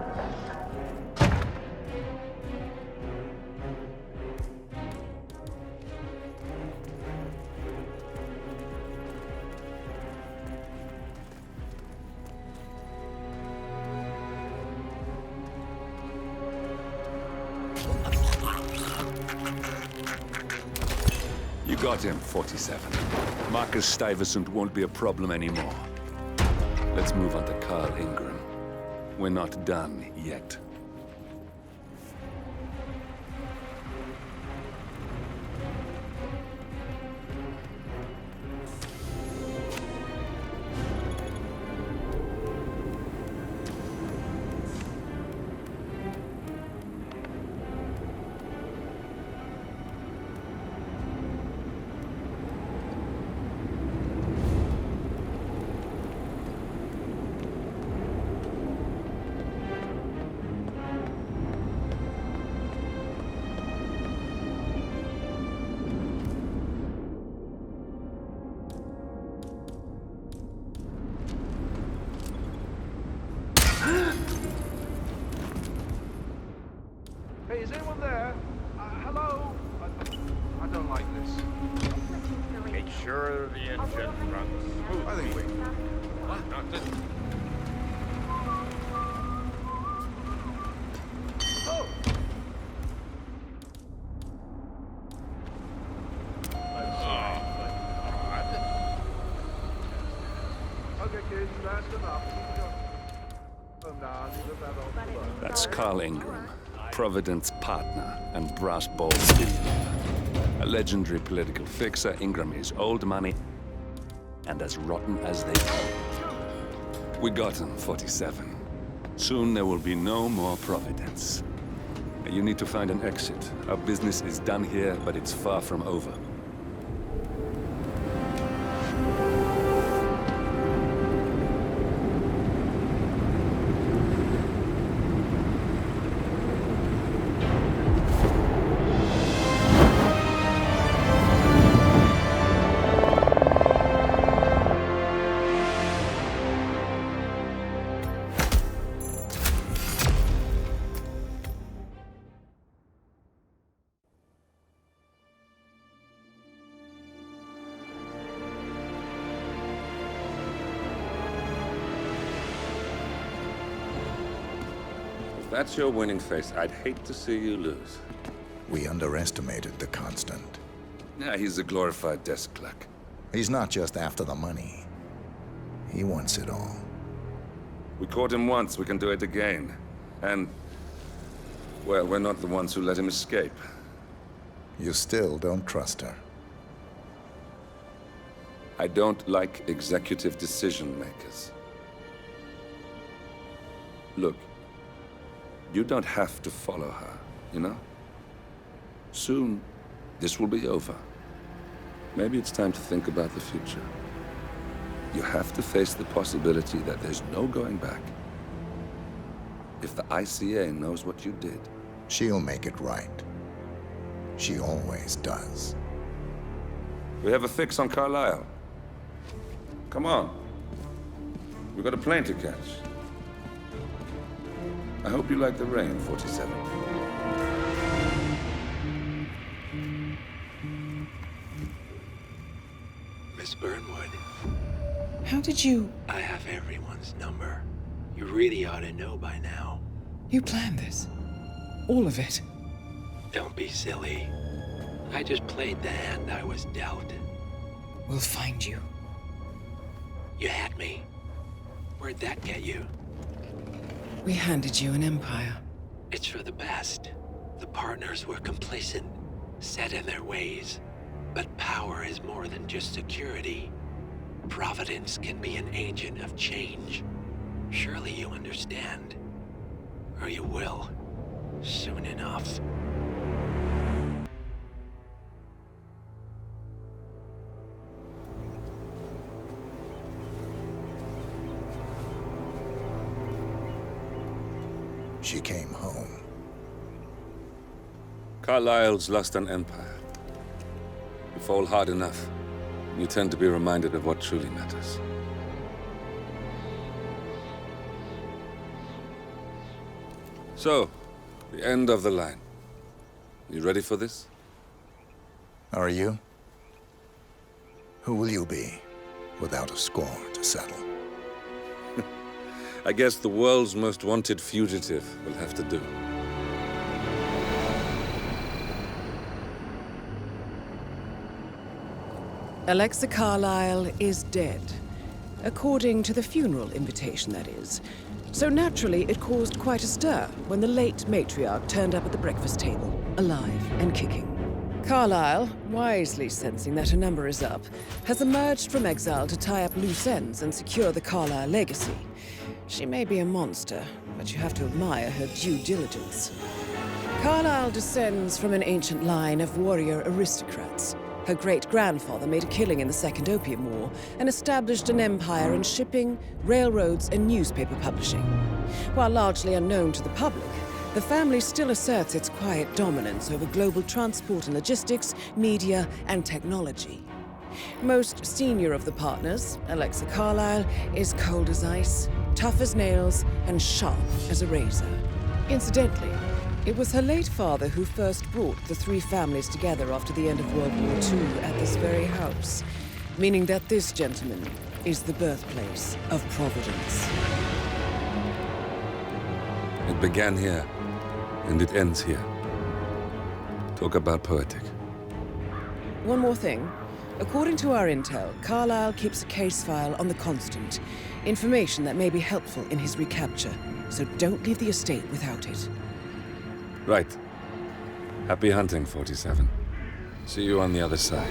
You got him, 47. Marcus Stuyvesant won't be a problem anymore. Let's move on to Carl Ingram. We're not done yet. Hey, is anyone there? Hello? I don't like this. Make sure the engine runs smoothly. I think we... What? Nothing. Oh! Okay, kids, that's enough. That's Carl Ingram, Providence partner and brass balls leader. A legendary political fixer, Ingram is old money and as rotten as they come. We got him, 47. Soon there will be no more Providence. You need to find an exit. Our business is done here, but it's far from over. If that's your winning face, I'd hate to see you lose. We underestimated the Constant. Yeah, he's a glorified desk clerk. He's not just after the money. He wants it all. We caught him once, we can do it again. And, well, we're not the ones who let him escape. You still don't trust her. I don't like executive decision makers. Look, you don't have to follow her, you know? Soon, this will be over. Maybe it's time to think about the future. You have to face the possibility that there's no going back. If the ICA knows what you did, she'll make it right. She always does. We have a fix on Carlisle. Come on. We've got a plane to catch. I hope you like the rain, 47. Miss Burnwood. How did you... I have everyone's number. You really ought to know by now. You planned this? All of it? Don't be silly. I just played the hand I was dealt. We'll find you. You had me. Where'd that get you? We handed you an empire. It's for the best. The partners were complacent, set in their ways. But power is more than just security. Providence can be an agent of change. Surely you understand. Or you will. Soon enough. She came home. Carlyle's lost an empire. You fall hard enough, you tend to be reminded of what truly matters. So, the end of the line. You ready for this? Are you? Who will you be, without a score to settle? I guess the world's most wanted fugitive will have to do. Alexa Carlyle is dead. According to the funeral invitation, that is. So naturally, it caused quite a stir when the late matriarch turned up at the breakfast table, alive and kicking. Carlyle, wisely sensing that her number is up, has emerged from exile to tie up loose ends and secure the Carlyle legacy. She may be a monster, but you have to admire her due diligence. Carlyle descends from an ancient line of warrior aristocrats. Her great-grandfather made a killing in the Second Opium War and established an empire in shipping, railroads, and newspaper publishing. While largely unknown to the public, the family still asserts its quiet dominance over global transport and logistics, media, and technology. Most senior of the partners, Alexa Carlyle, is cold as ice, tough as nails, and sharp as a razor. Incidentally, it was her late father who first brought the three families together after the end of World War II at this very house, meaning that this gentleman is the birthplace of Providence. It began here, and it ends here. Talk about poetic. One more thing. According to our intel, Carlyle keeps a case file on the Constant. Information that may be helpful in his recapture, so don't leave the estate without it. Right. Happy hunting, 47. See you on the other side.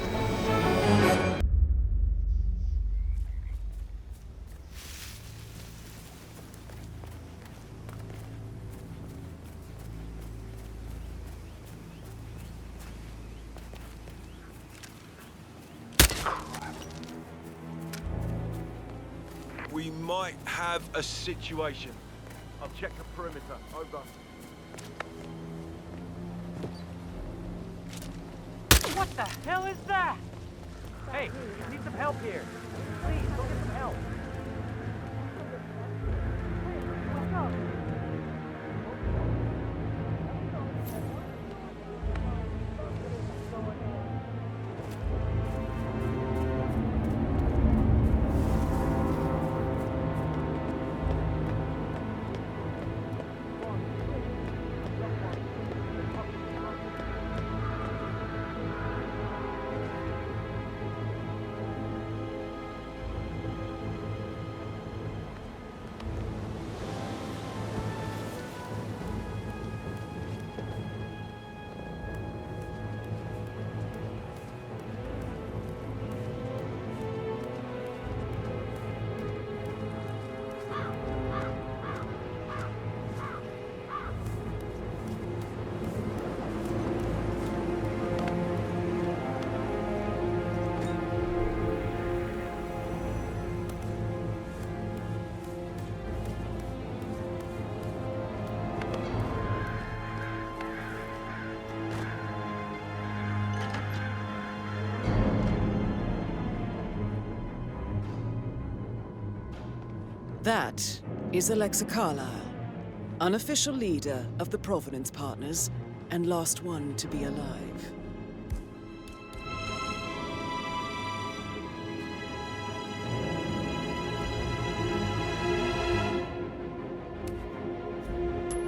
We might have a situation. I'll check the perimeter. Over. What the hell is that? Hey, need some help here. Please, go get some help. What's up? That is Alexa Carlyle. Unofficial leader of the Provenance Partners, and last one to be alive.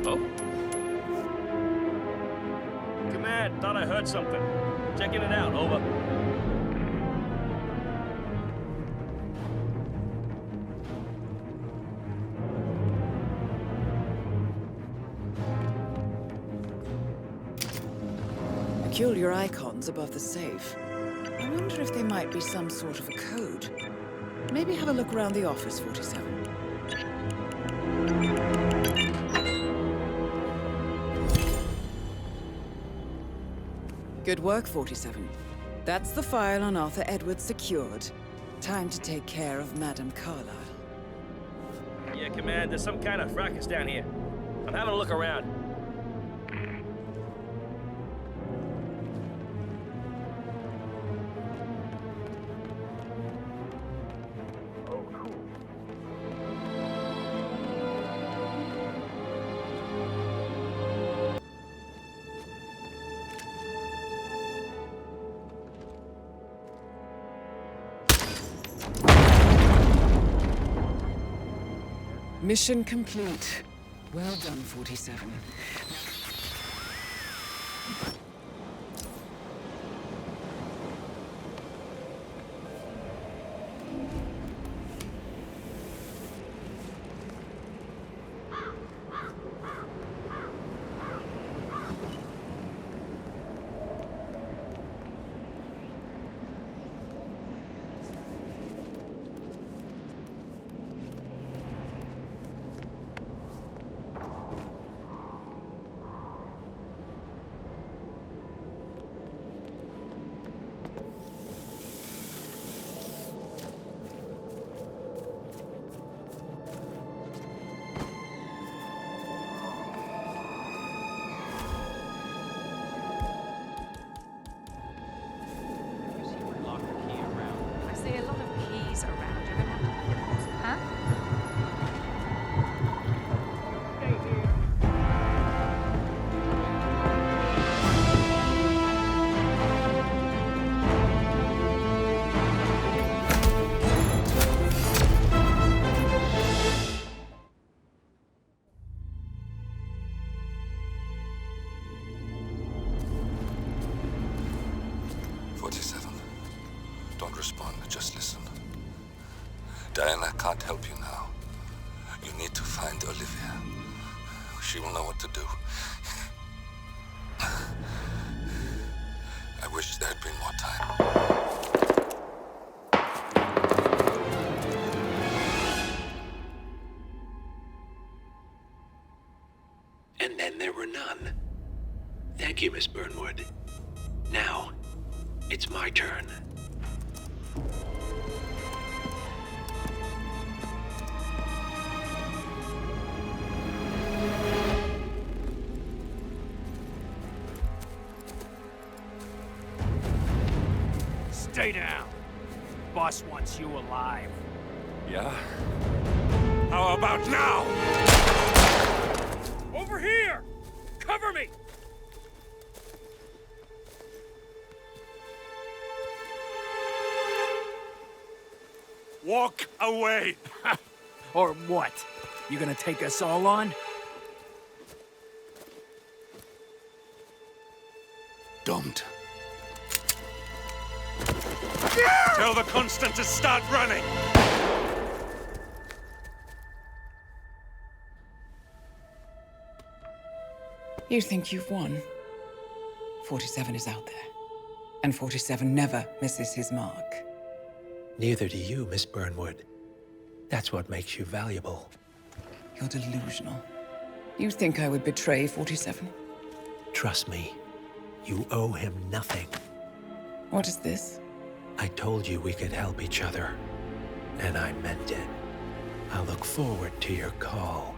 Oh? Command, thought I heard something. Checking it out, over. Peculiar icons above the safe. I wonder if they might be some sort of a code. Maybe have a look around the office, 47. Good work, 47. That's the file on Arthur Edwards secured. Time to take care of Madame Carlyle. Yeah, Command, there's some kind of fracas down here. I'm having a look around. Mission complete. Well done, 47. Don't respond, just listen. Diana can't help you now. You need to find Olivia. She will know what to do. I wish there had been more time. And then there were none. Thank you, Miss Burnwood. Now, it's my turn. Stay down. Boss wants you alive. Yeah? How about now? Over here! Cover me! Walk away! Or what? You gonna take us all on? Don't. Tell the Constant to start running! You think you've won? 47 is out there. And 47 never misses his mark. Neither do you, Miss Burnwood. That's what makes you valuable. You're delusional. You think I would betray 47? Trust me, you owe him nothing. What is this? I told you we could help each other, and I meant it. I'll look forward to your call.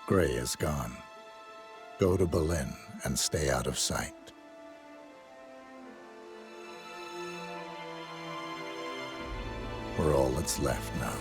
Gray is gone. Go to Berlin and stay out of sight. are all that's left now.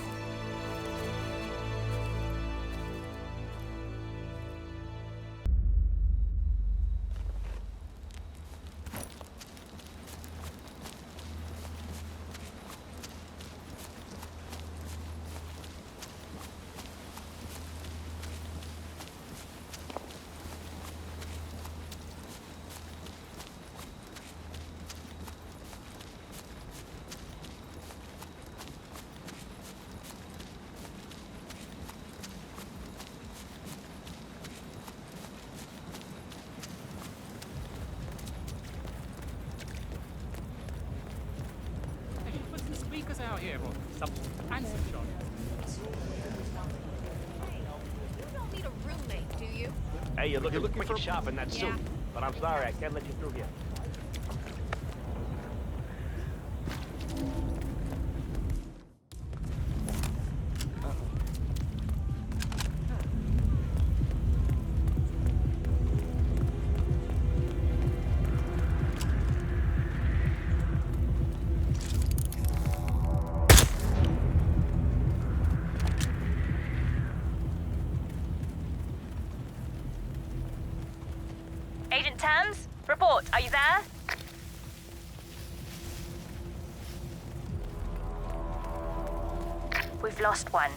Hey, put some speakers out here, or something. And some shot. You don't need a roommate, do you? Hey, you're looking wicked sharp in that Yeah. suit. But I'm sorry, I can't let you through here. Agent Thames, report. Are you there? We've lost one.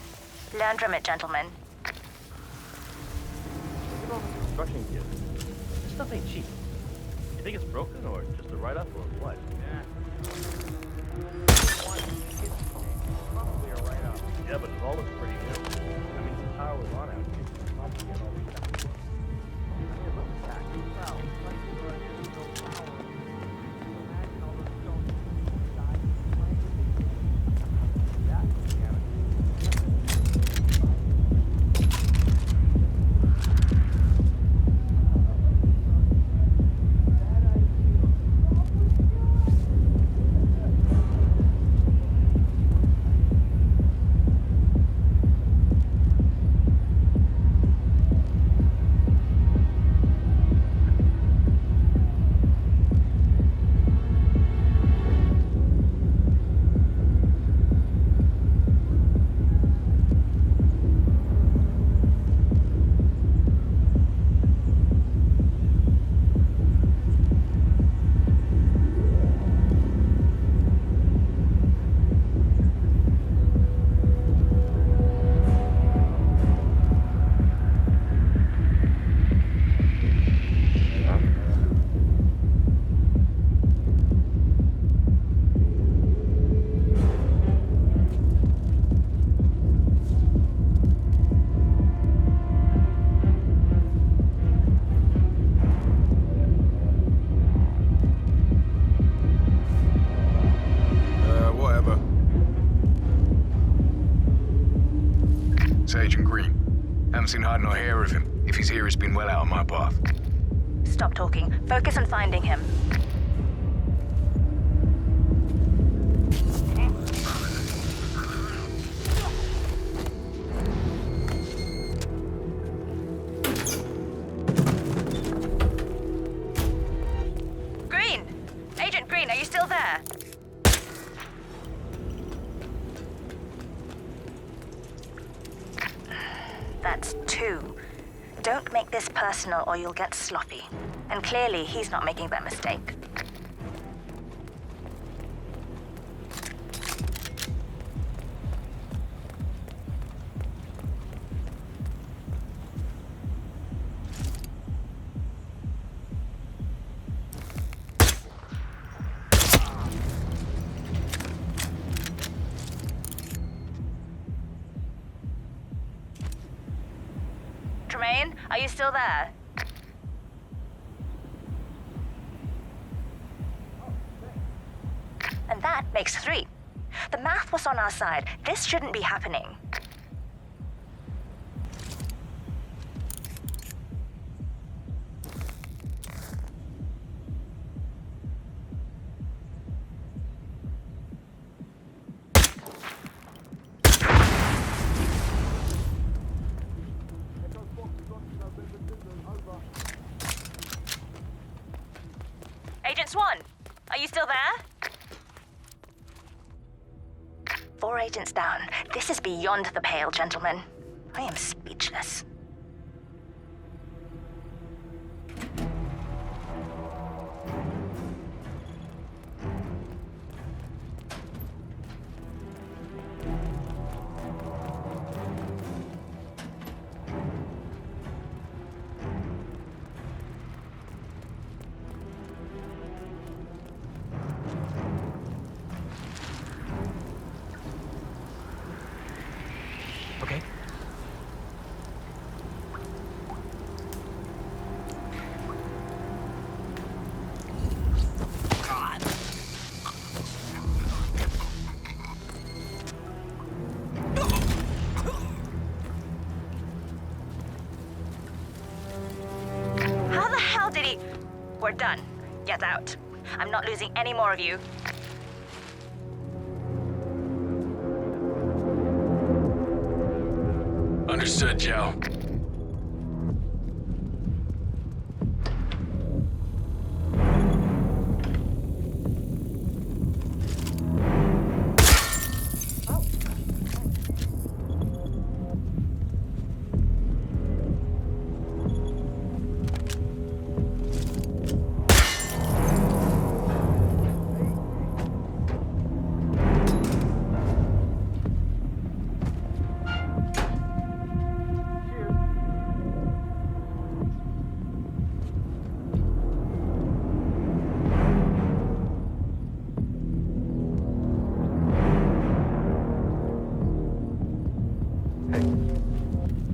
Learn from it, gentlemen. Look at all this construction gear. This stuff ain't cheap. You think it's broken or just a write-up or what? Probably a write-up. Yeah, but it all looks pretty new. I mean, the power was on out here. Probably get all these stuff. It looks back. Well, like you were just no power. Imagine all those stones inside. Yeah, Whatever. It's Agent Green. Haven't seen hide nor hair of him. If he's here, it's been well out of my path. Stop talking. Focus on finding him. Green! Agent Green, are you still there? That's two. Don't make this personal or you'll get sloppy. And clearly, he's not making that mistake. Tremaine, are you still there? And that makes three. The math was on our side. This shouldn't be happening. Agent Swan, are you still there? 4 agents down. This is beyond the pale, gentlemen. I am speechless. Okay. How the hell did he... We're done. Get out. I'm not losing any more of you. Understood, Joe.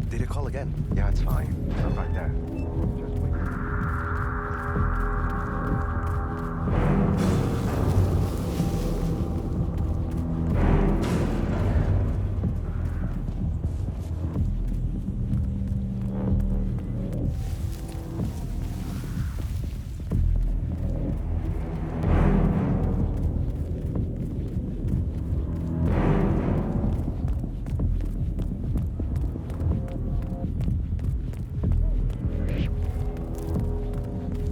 Did it call again? Yeah, it's fine. I'm right there. Just wait.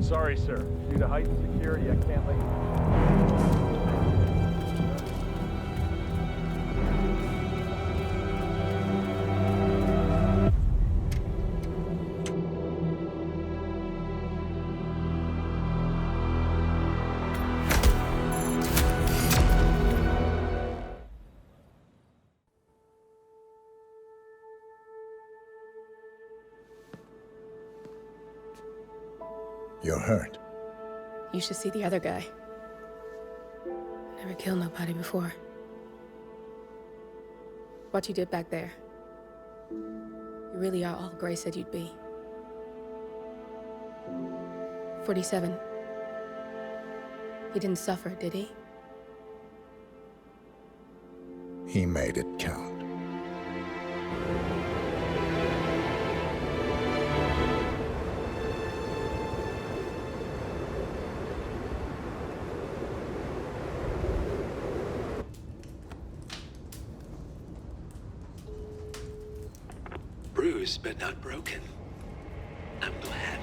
Sorry, sir. Due to heightened security, I can't let you. You're hurt. You should see the other guy. Never killed nobody before. What you did back there. You really are all Gray said you'd be. 47. He didn't suffer, did he? He made it count. Bruised but not broken. I'm glad.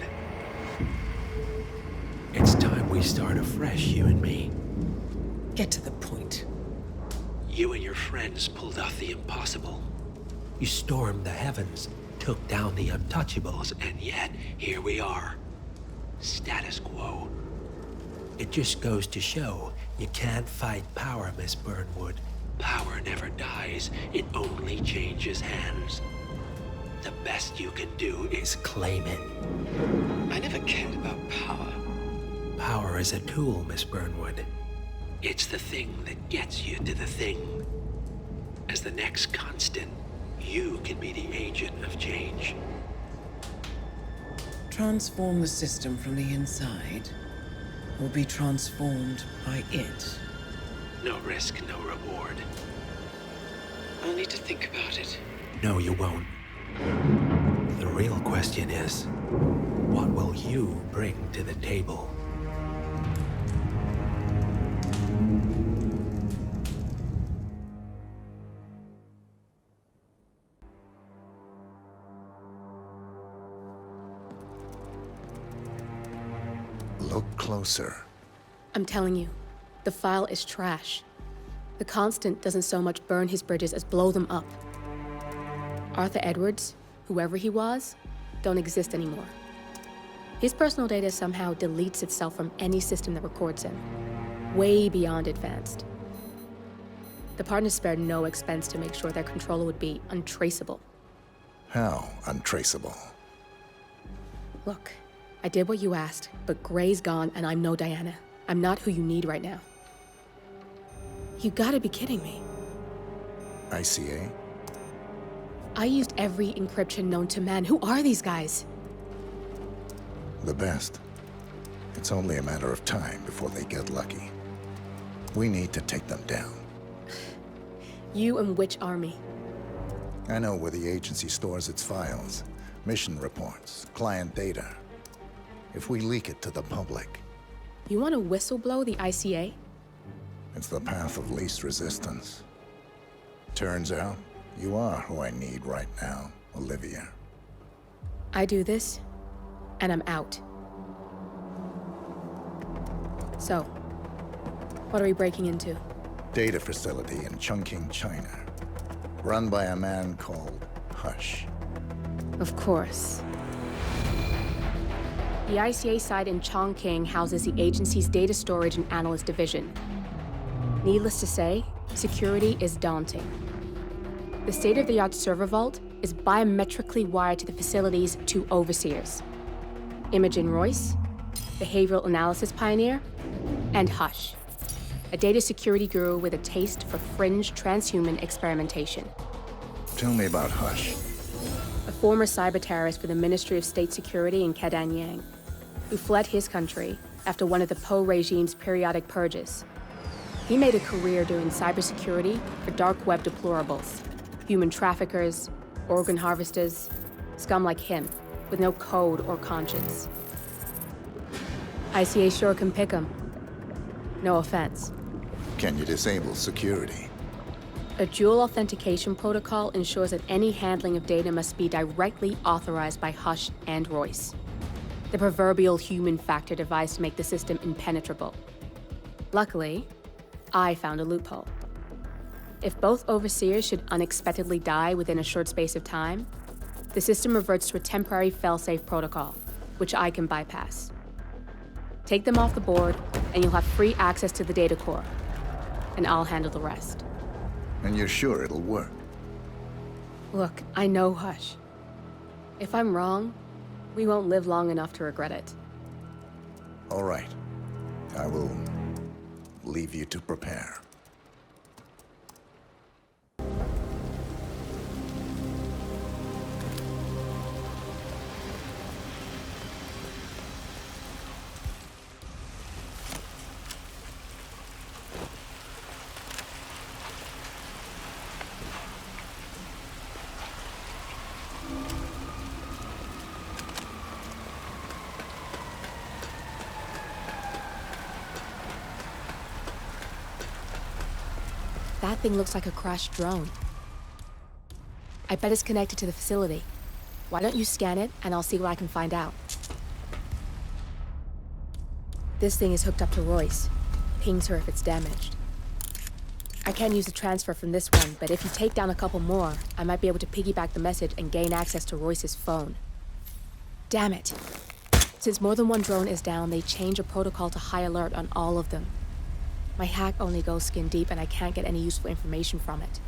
It's time we start afresh, you and me. Get to the point. You and your friends pulled off the impossible. You stormed the heavens, took down the untouchables, and yet here we are. Status quo. It just goes to show you can't fight power, Miss Burnwood. Power never dies, it only changes hands. The best you can do is claim it. I never cared about power. Power is a tool, Miss Burnwood. It's the thing that gets you to the thing. As the next constant, you can be the agent of change. Transform the system from the inside, or be transformed by it. No risk, no reward. I'll need to think about it. No, you won't. The real question is, what will you bring to the table? Look closer. I'm telling you, the file is trash. The Constant doesn't so much burn his bridges as blow them up. Arthur Edwards, whoever he was, don't exist anymore. His personal data somehow deletes itself from any system that records him, way beyond advanced. The partners spared no expense to make sure their controller would be untraceable. How untraceable? Look, I did what you asked, but Gray's gone and I'm no Diana. I'm not who you need right now. You gotta be kidding me. ICA? I used every encryption known to man. Who are these guys? The best. It's only a matter of time before they get lucky. We need to take them down. You and which army? I know where the agency stores its files, mission reports, client data. If we leak it to the public... You want to whistleblow the ICA? It's the path of least resistance. Turns out, you are who I need right now, Olivia. I do this, and I'm out. So, what are we breaking into? Data facility in Chongqing, China. Run by a man called Hush. Of course. The ICA site in Chongqing houses the agency's data storage and analyst division. Needless to say, security is daunting. The state-of-the-art server vault is biometrically wired to the facility's 2 overseers: Imogen Royce, behavioral analysis pioneer, and Hush, a data security guru with a taste for fringe transhuman experimentation. Tell me about Hush. A former cyber terrorist for the Ministry of State Security in Kadanyang, who fled his country after one of the Po regime's periodic purges. He made a career doing cybersecurity for dark web deplorables, human traffickers, organ harvesters, scum like him, with no code or conscience. ICA sure can pick 'em. No offense. Can you disable security? A dual authentication protocol ensures that any handling of data must be directly authorized by Hush and Royce, the proverbial human factor device to make the system impenetrable. Luckily, I found a loophole. If both overseers should unexpectedly die within a short space of time, the system reverts to a temporary fail-safe protocol, which I can bypass. Take them off the board, and you'll have free access to the data core, and I'll handle the rest. And you're sure it'll work? Look, I know Hush. If I'm wrong, we won't live long enough to regret it. All right. I will leave you to prepare. That thing looks like a crashed drone. I bet it's connected to the facility. Why don't you scan it, and I'll see what I can find out. This thing is hooked up to Royce. Pings her if it's damaged. I can't use the transfer from this one, but if you take down a couple more, I might be able to piggyback the message and gain access to Royce's phone. Damn it. Since more than one drone is down, they change a protocol to high alert on all of them. My hack only goes skin deep, and I can't get any useful information from it.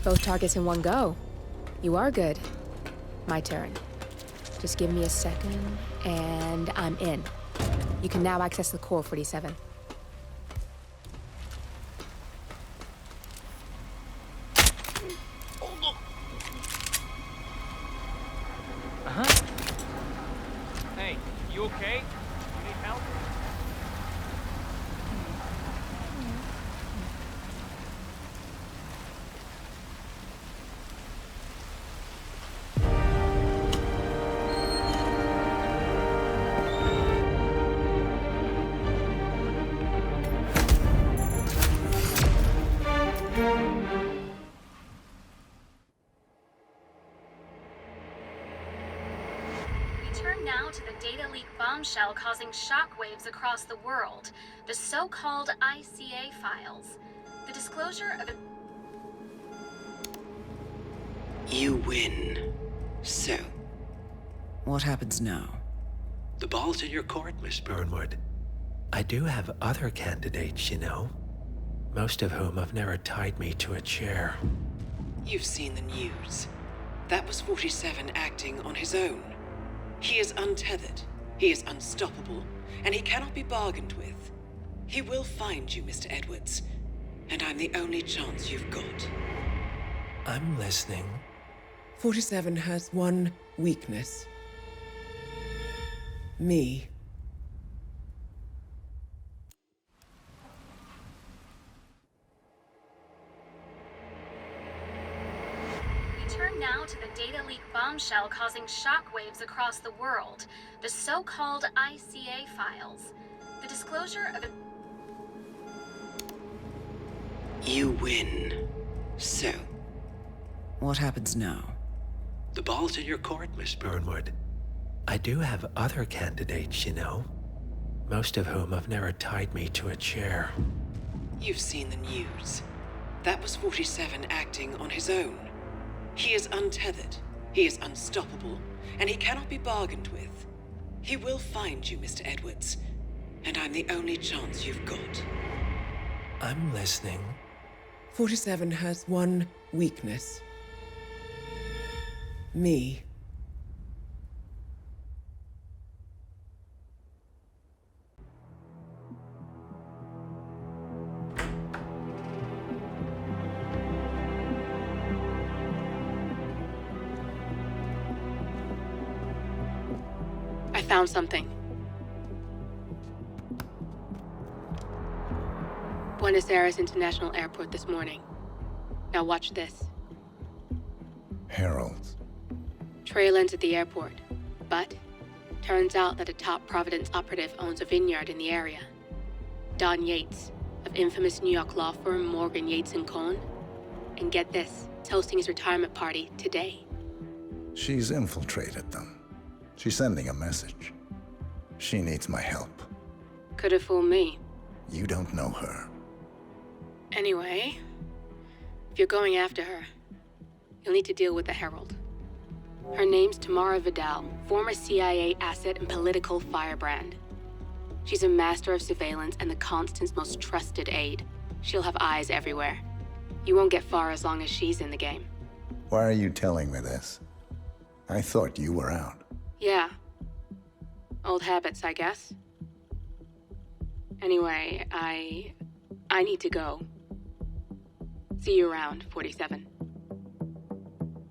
Both targets in one go. You are good. My turn. Just give me a second, and I'm in. You can now access the core, 47. Hey, you okay? You need help? Turn now to the data leak bombshell causing shockwaves across the world, the so-called ICA files. The disclosure of You win. So, What happens now? the ball's in your court, Miss Burnwood. I do have other candidates, you know. Most of whom have never tied me to a chair. You've seen the news. That was 47 acting on his own. He is untethered, he is unstoppable, and he cannot be bargained with. He will find you, Mr. Edwards, and I'm the only chance you've got. I'm listening. 47 has one weakness. Me. We turn now to the data leak bombshell causing shockwaves across the world, the so-called ICA files. The disclosure of You win. So, What happens now? the ball's in your court, Miss Burnwood. I do have other candidates, you know. Most of whom have never tied me to a chair. You've seen the news. That was 47 acting on his own. He is untethered, he is unstoppable, and he cannot be bargained with. He will find you, Mr. Edwards, and I'm the only chance you've got. I'm listening. 47 has one weakness. Me. I found something. Buenos Aires International Airport this morning. Now watch this. Heralds. Trail ends at the airport, but turns out that a top Providence operative owns a vineyard in the area. Don Yates, of infamous New York law firm Morgan, Yates & Cohn. And get this, it's hosting his retirement party today. She's infiltrated them. She's sending a message. She needs my help. Could have fooled me. You don't know her. Anyway, if you're going after her, you'll need to deal with the Herald. Her name's Tamara Vidal, former CIA asset and political firebrand. She's a master of surveillance and the Constant's most trusted aide. She'll have eyes everywhere. You won't get far as long as she's in the game. Why are you telling me this? I thought you were out. Yeah. Old habits, I guess. Anyway, I need to go. See you around, 47.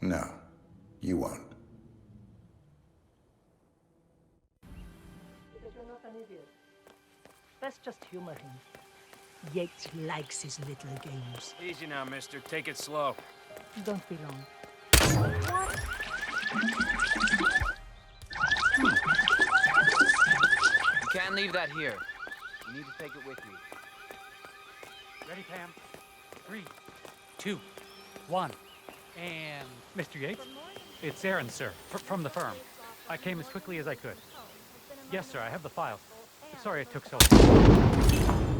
No, you won't. Because you're not an idiot. Let's just humor him. Yates likes his little games. Easy now, mister. Take it slow. Don't be long. You can't leave that here. You need to take it with you. Ready, Pam? 3, 2, 1. And Mr. Yates? It's Aaron, sir, from the firm. I came as quickly as I could. Yes, sir, I have the files. Sorry it took so long.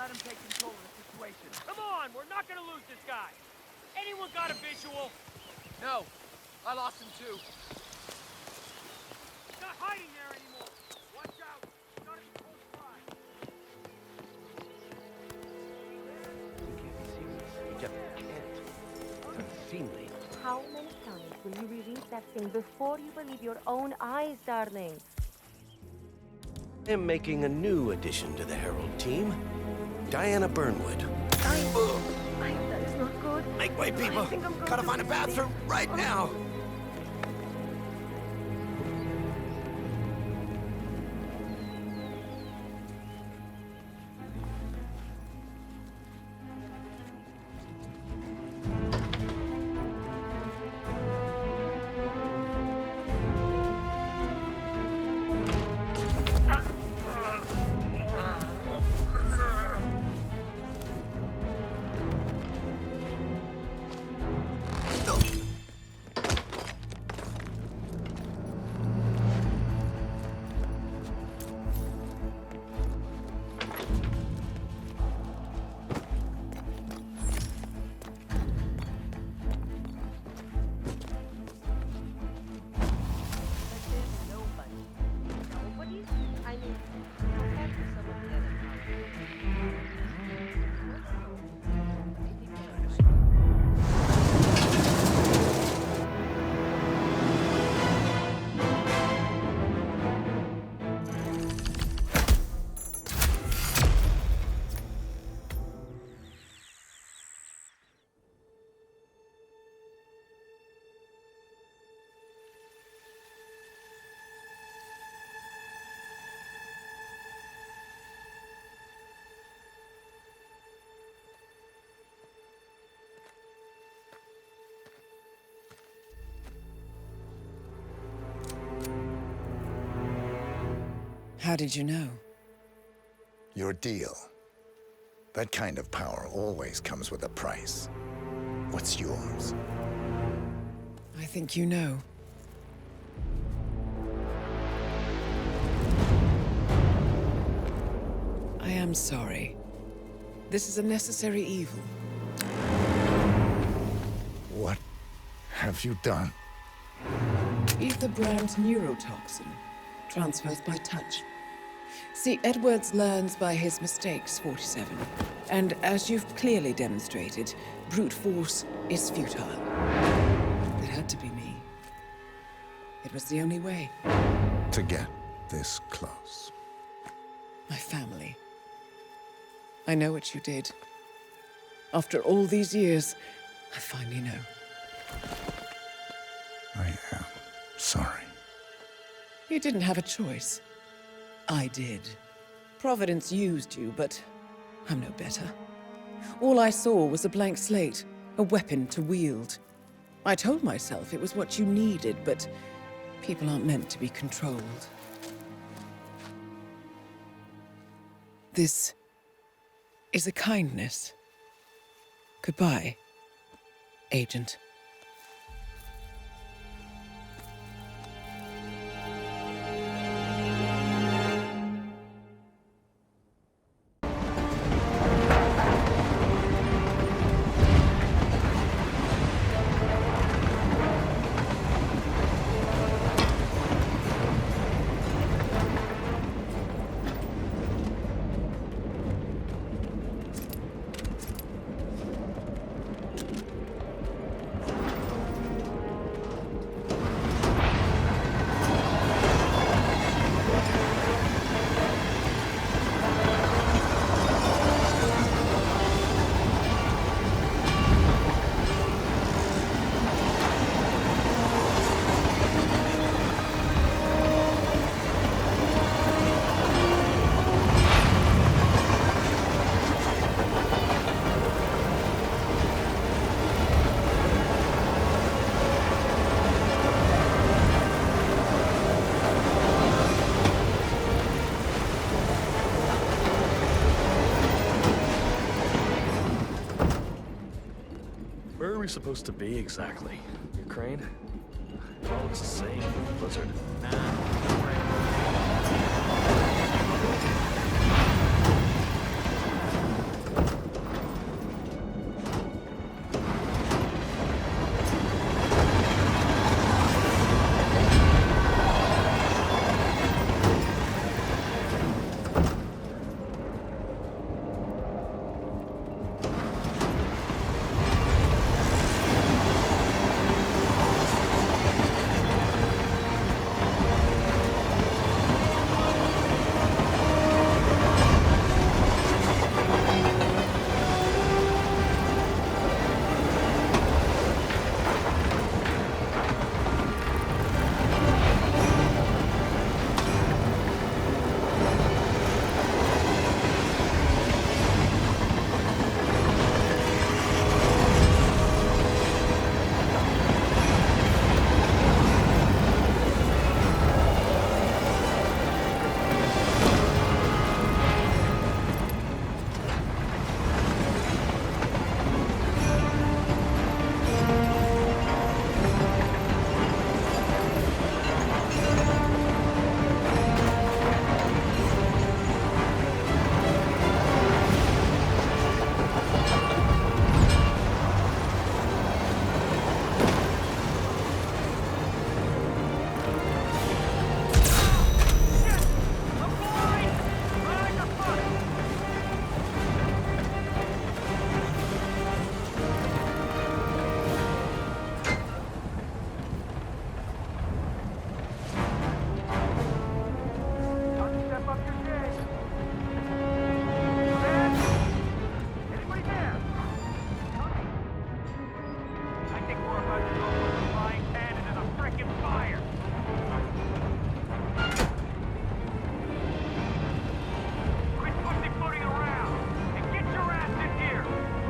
let him take control of the situation. Come on, we're not gonna lose this guy. Anyone got a visual? No, I lost him too. He's not hiding there anymore. Watch out. He's gotta be close by. You just can't. It's unseemly. How many times will you reread that thing before you believe your own eyes, darling? I am making a new addition to the Herald team. Diana Burnwood. That is not good. Make way, people! I think I'm going Gotta to find a bathroom right now! How did you know? Your deal. That kind of power always comes with a price. What's yours? I think you know. I am sorry. This is a necessary evil. What have you done? Ether brand neurotoxin transfers by touch. See, Edwards learns by his mistakes, 47. And as you've clearly demonstrated, brute force is futile. It had to be me. It was the only way. To get this close. My family. I know what you did. After all these years, I finally know. I am sorry. You didn't have a choice. I did. Providence used you, but I'm no better. All I saw was a blank slate, a weapon to wield. I told myself it was what you needed, but people aren't meant to be controlled. This is a kindness. Goodbye, Agent. Where are we supposed to be exactly? Ukraine? It all looks the same. Blizzard. think we're about to go from the frying pan into the frickin' fire. Quit pussyfooting around and get your ass in here.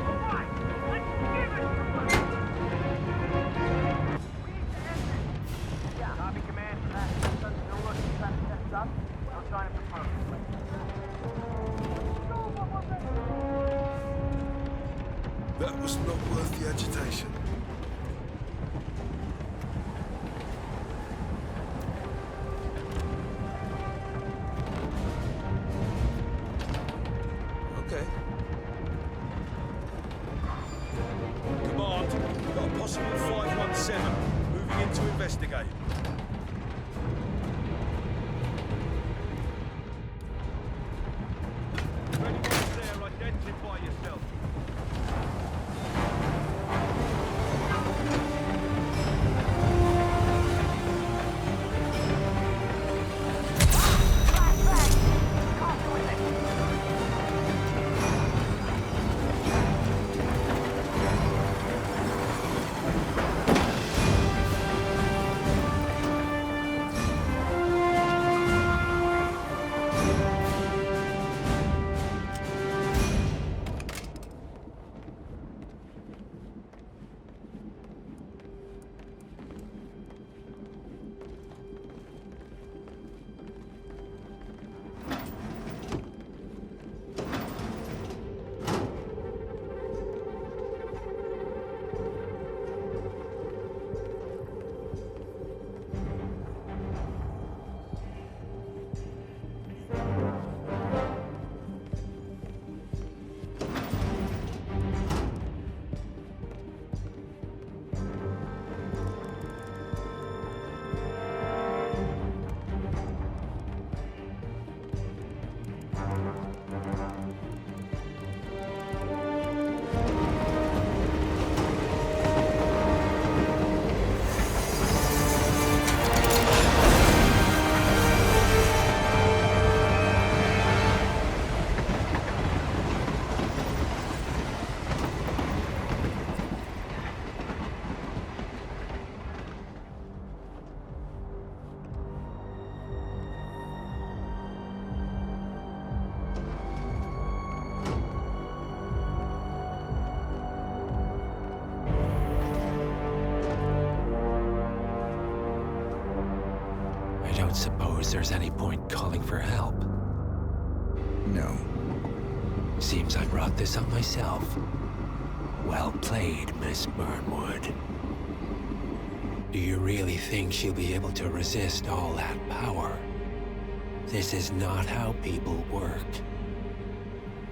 All right, let's give it to them. Yeah, copy command for that. Still looking to test up. No sign of the purpose. That was not worth the agitation. Okay. Command, got a possible 517. Moving in to investigate. If anyone's there, identify yourself. I don't suppose there's any point calling for help. No. Seems I brought this on myself. Well played, Miss Burnwood. Do you really think she'll be able to resist all that power? This is not how people work.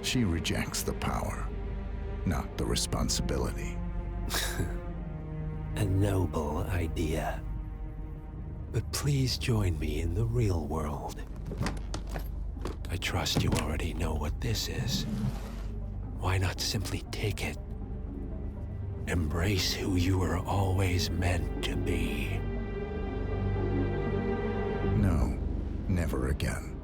She rejects the power, not the responsibility. A noble idea. But please join me in the real world. I trust you already know what this is. Why not simply take it? Embrace who you were always meant to be. No, never again.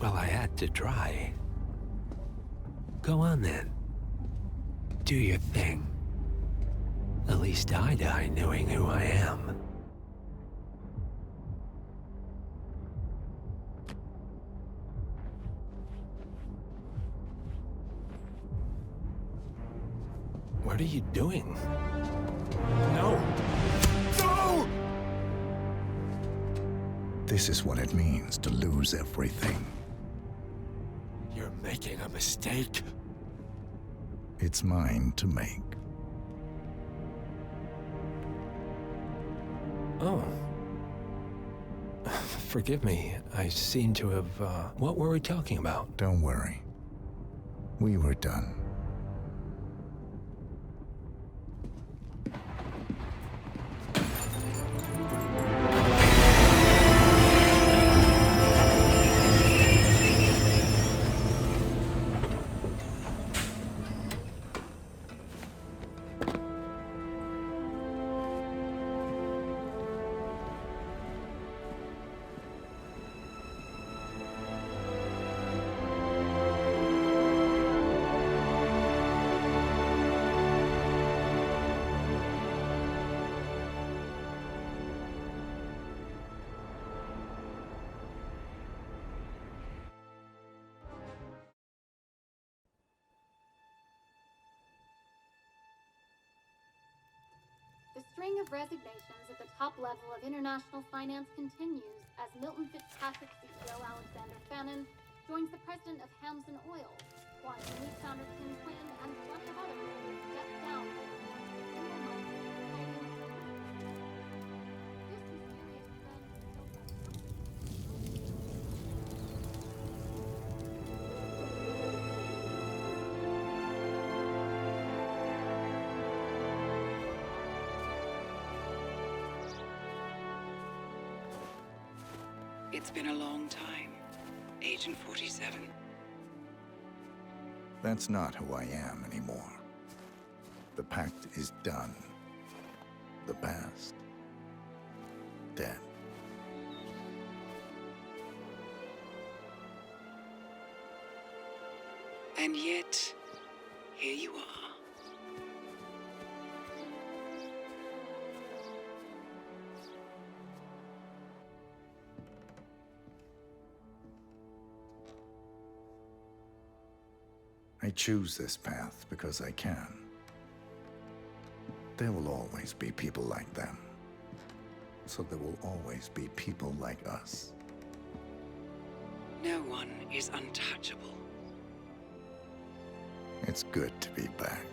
Well, I had to try. Go on then. Do your thing. At least I die knowing who I am. What are you doing? No! No! This is what it means to lose everything. You're making a mistake. It's mine to make. Oh. Forgive me. I seem to have, What were we talking about? Don't worry. We were done. of resignations at the top level of international finance continues as Milton Fitzpatrick CEO Alexander Fannin joins the president of Hamson Oil, Quantum Leap founder Tim Quinn, and a bunch of others step down. It's been a long time, Agent 47. That's not who I am anymore. The pact is done. The past, dead. And yet, here you are. I choose this path because I can. There will always be people like them. So there will always be people like us. No one is untouchable. It's good to be back.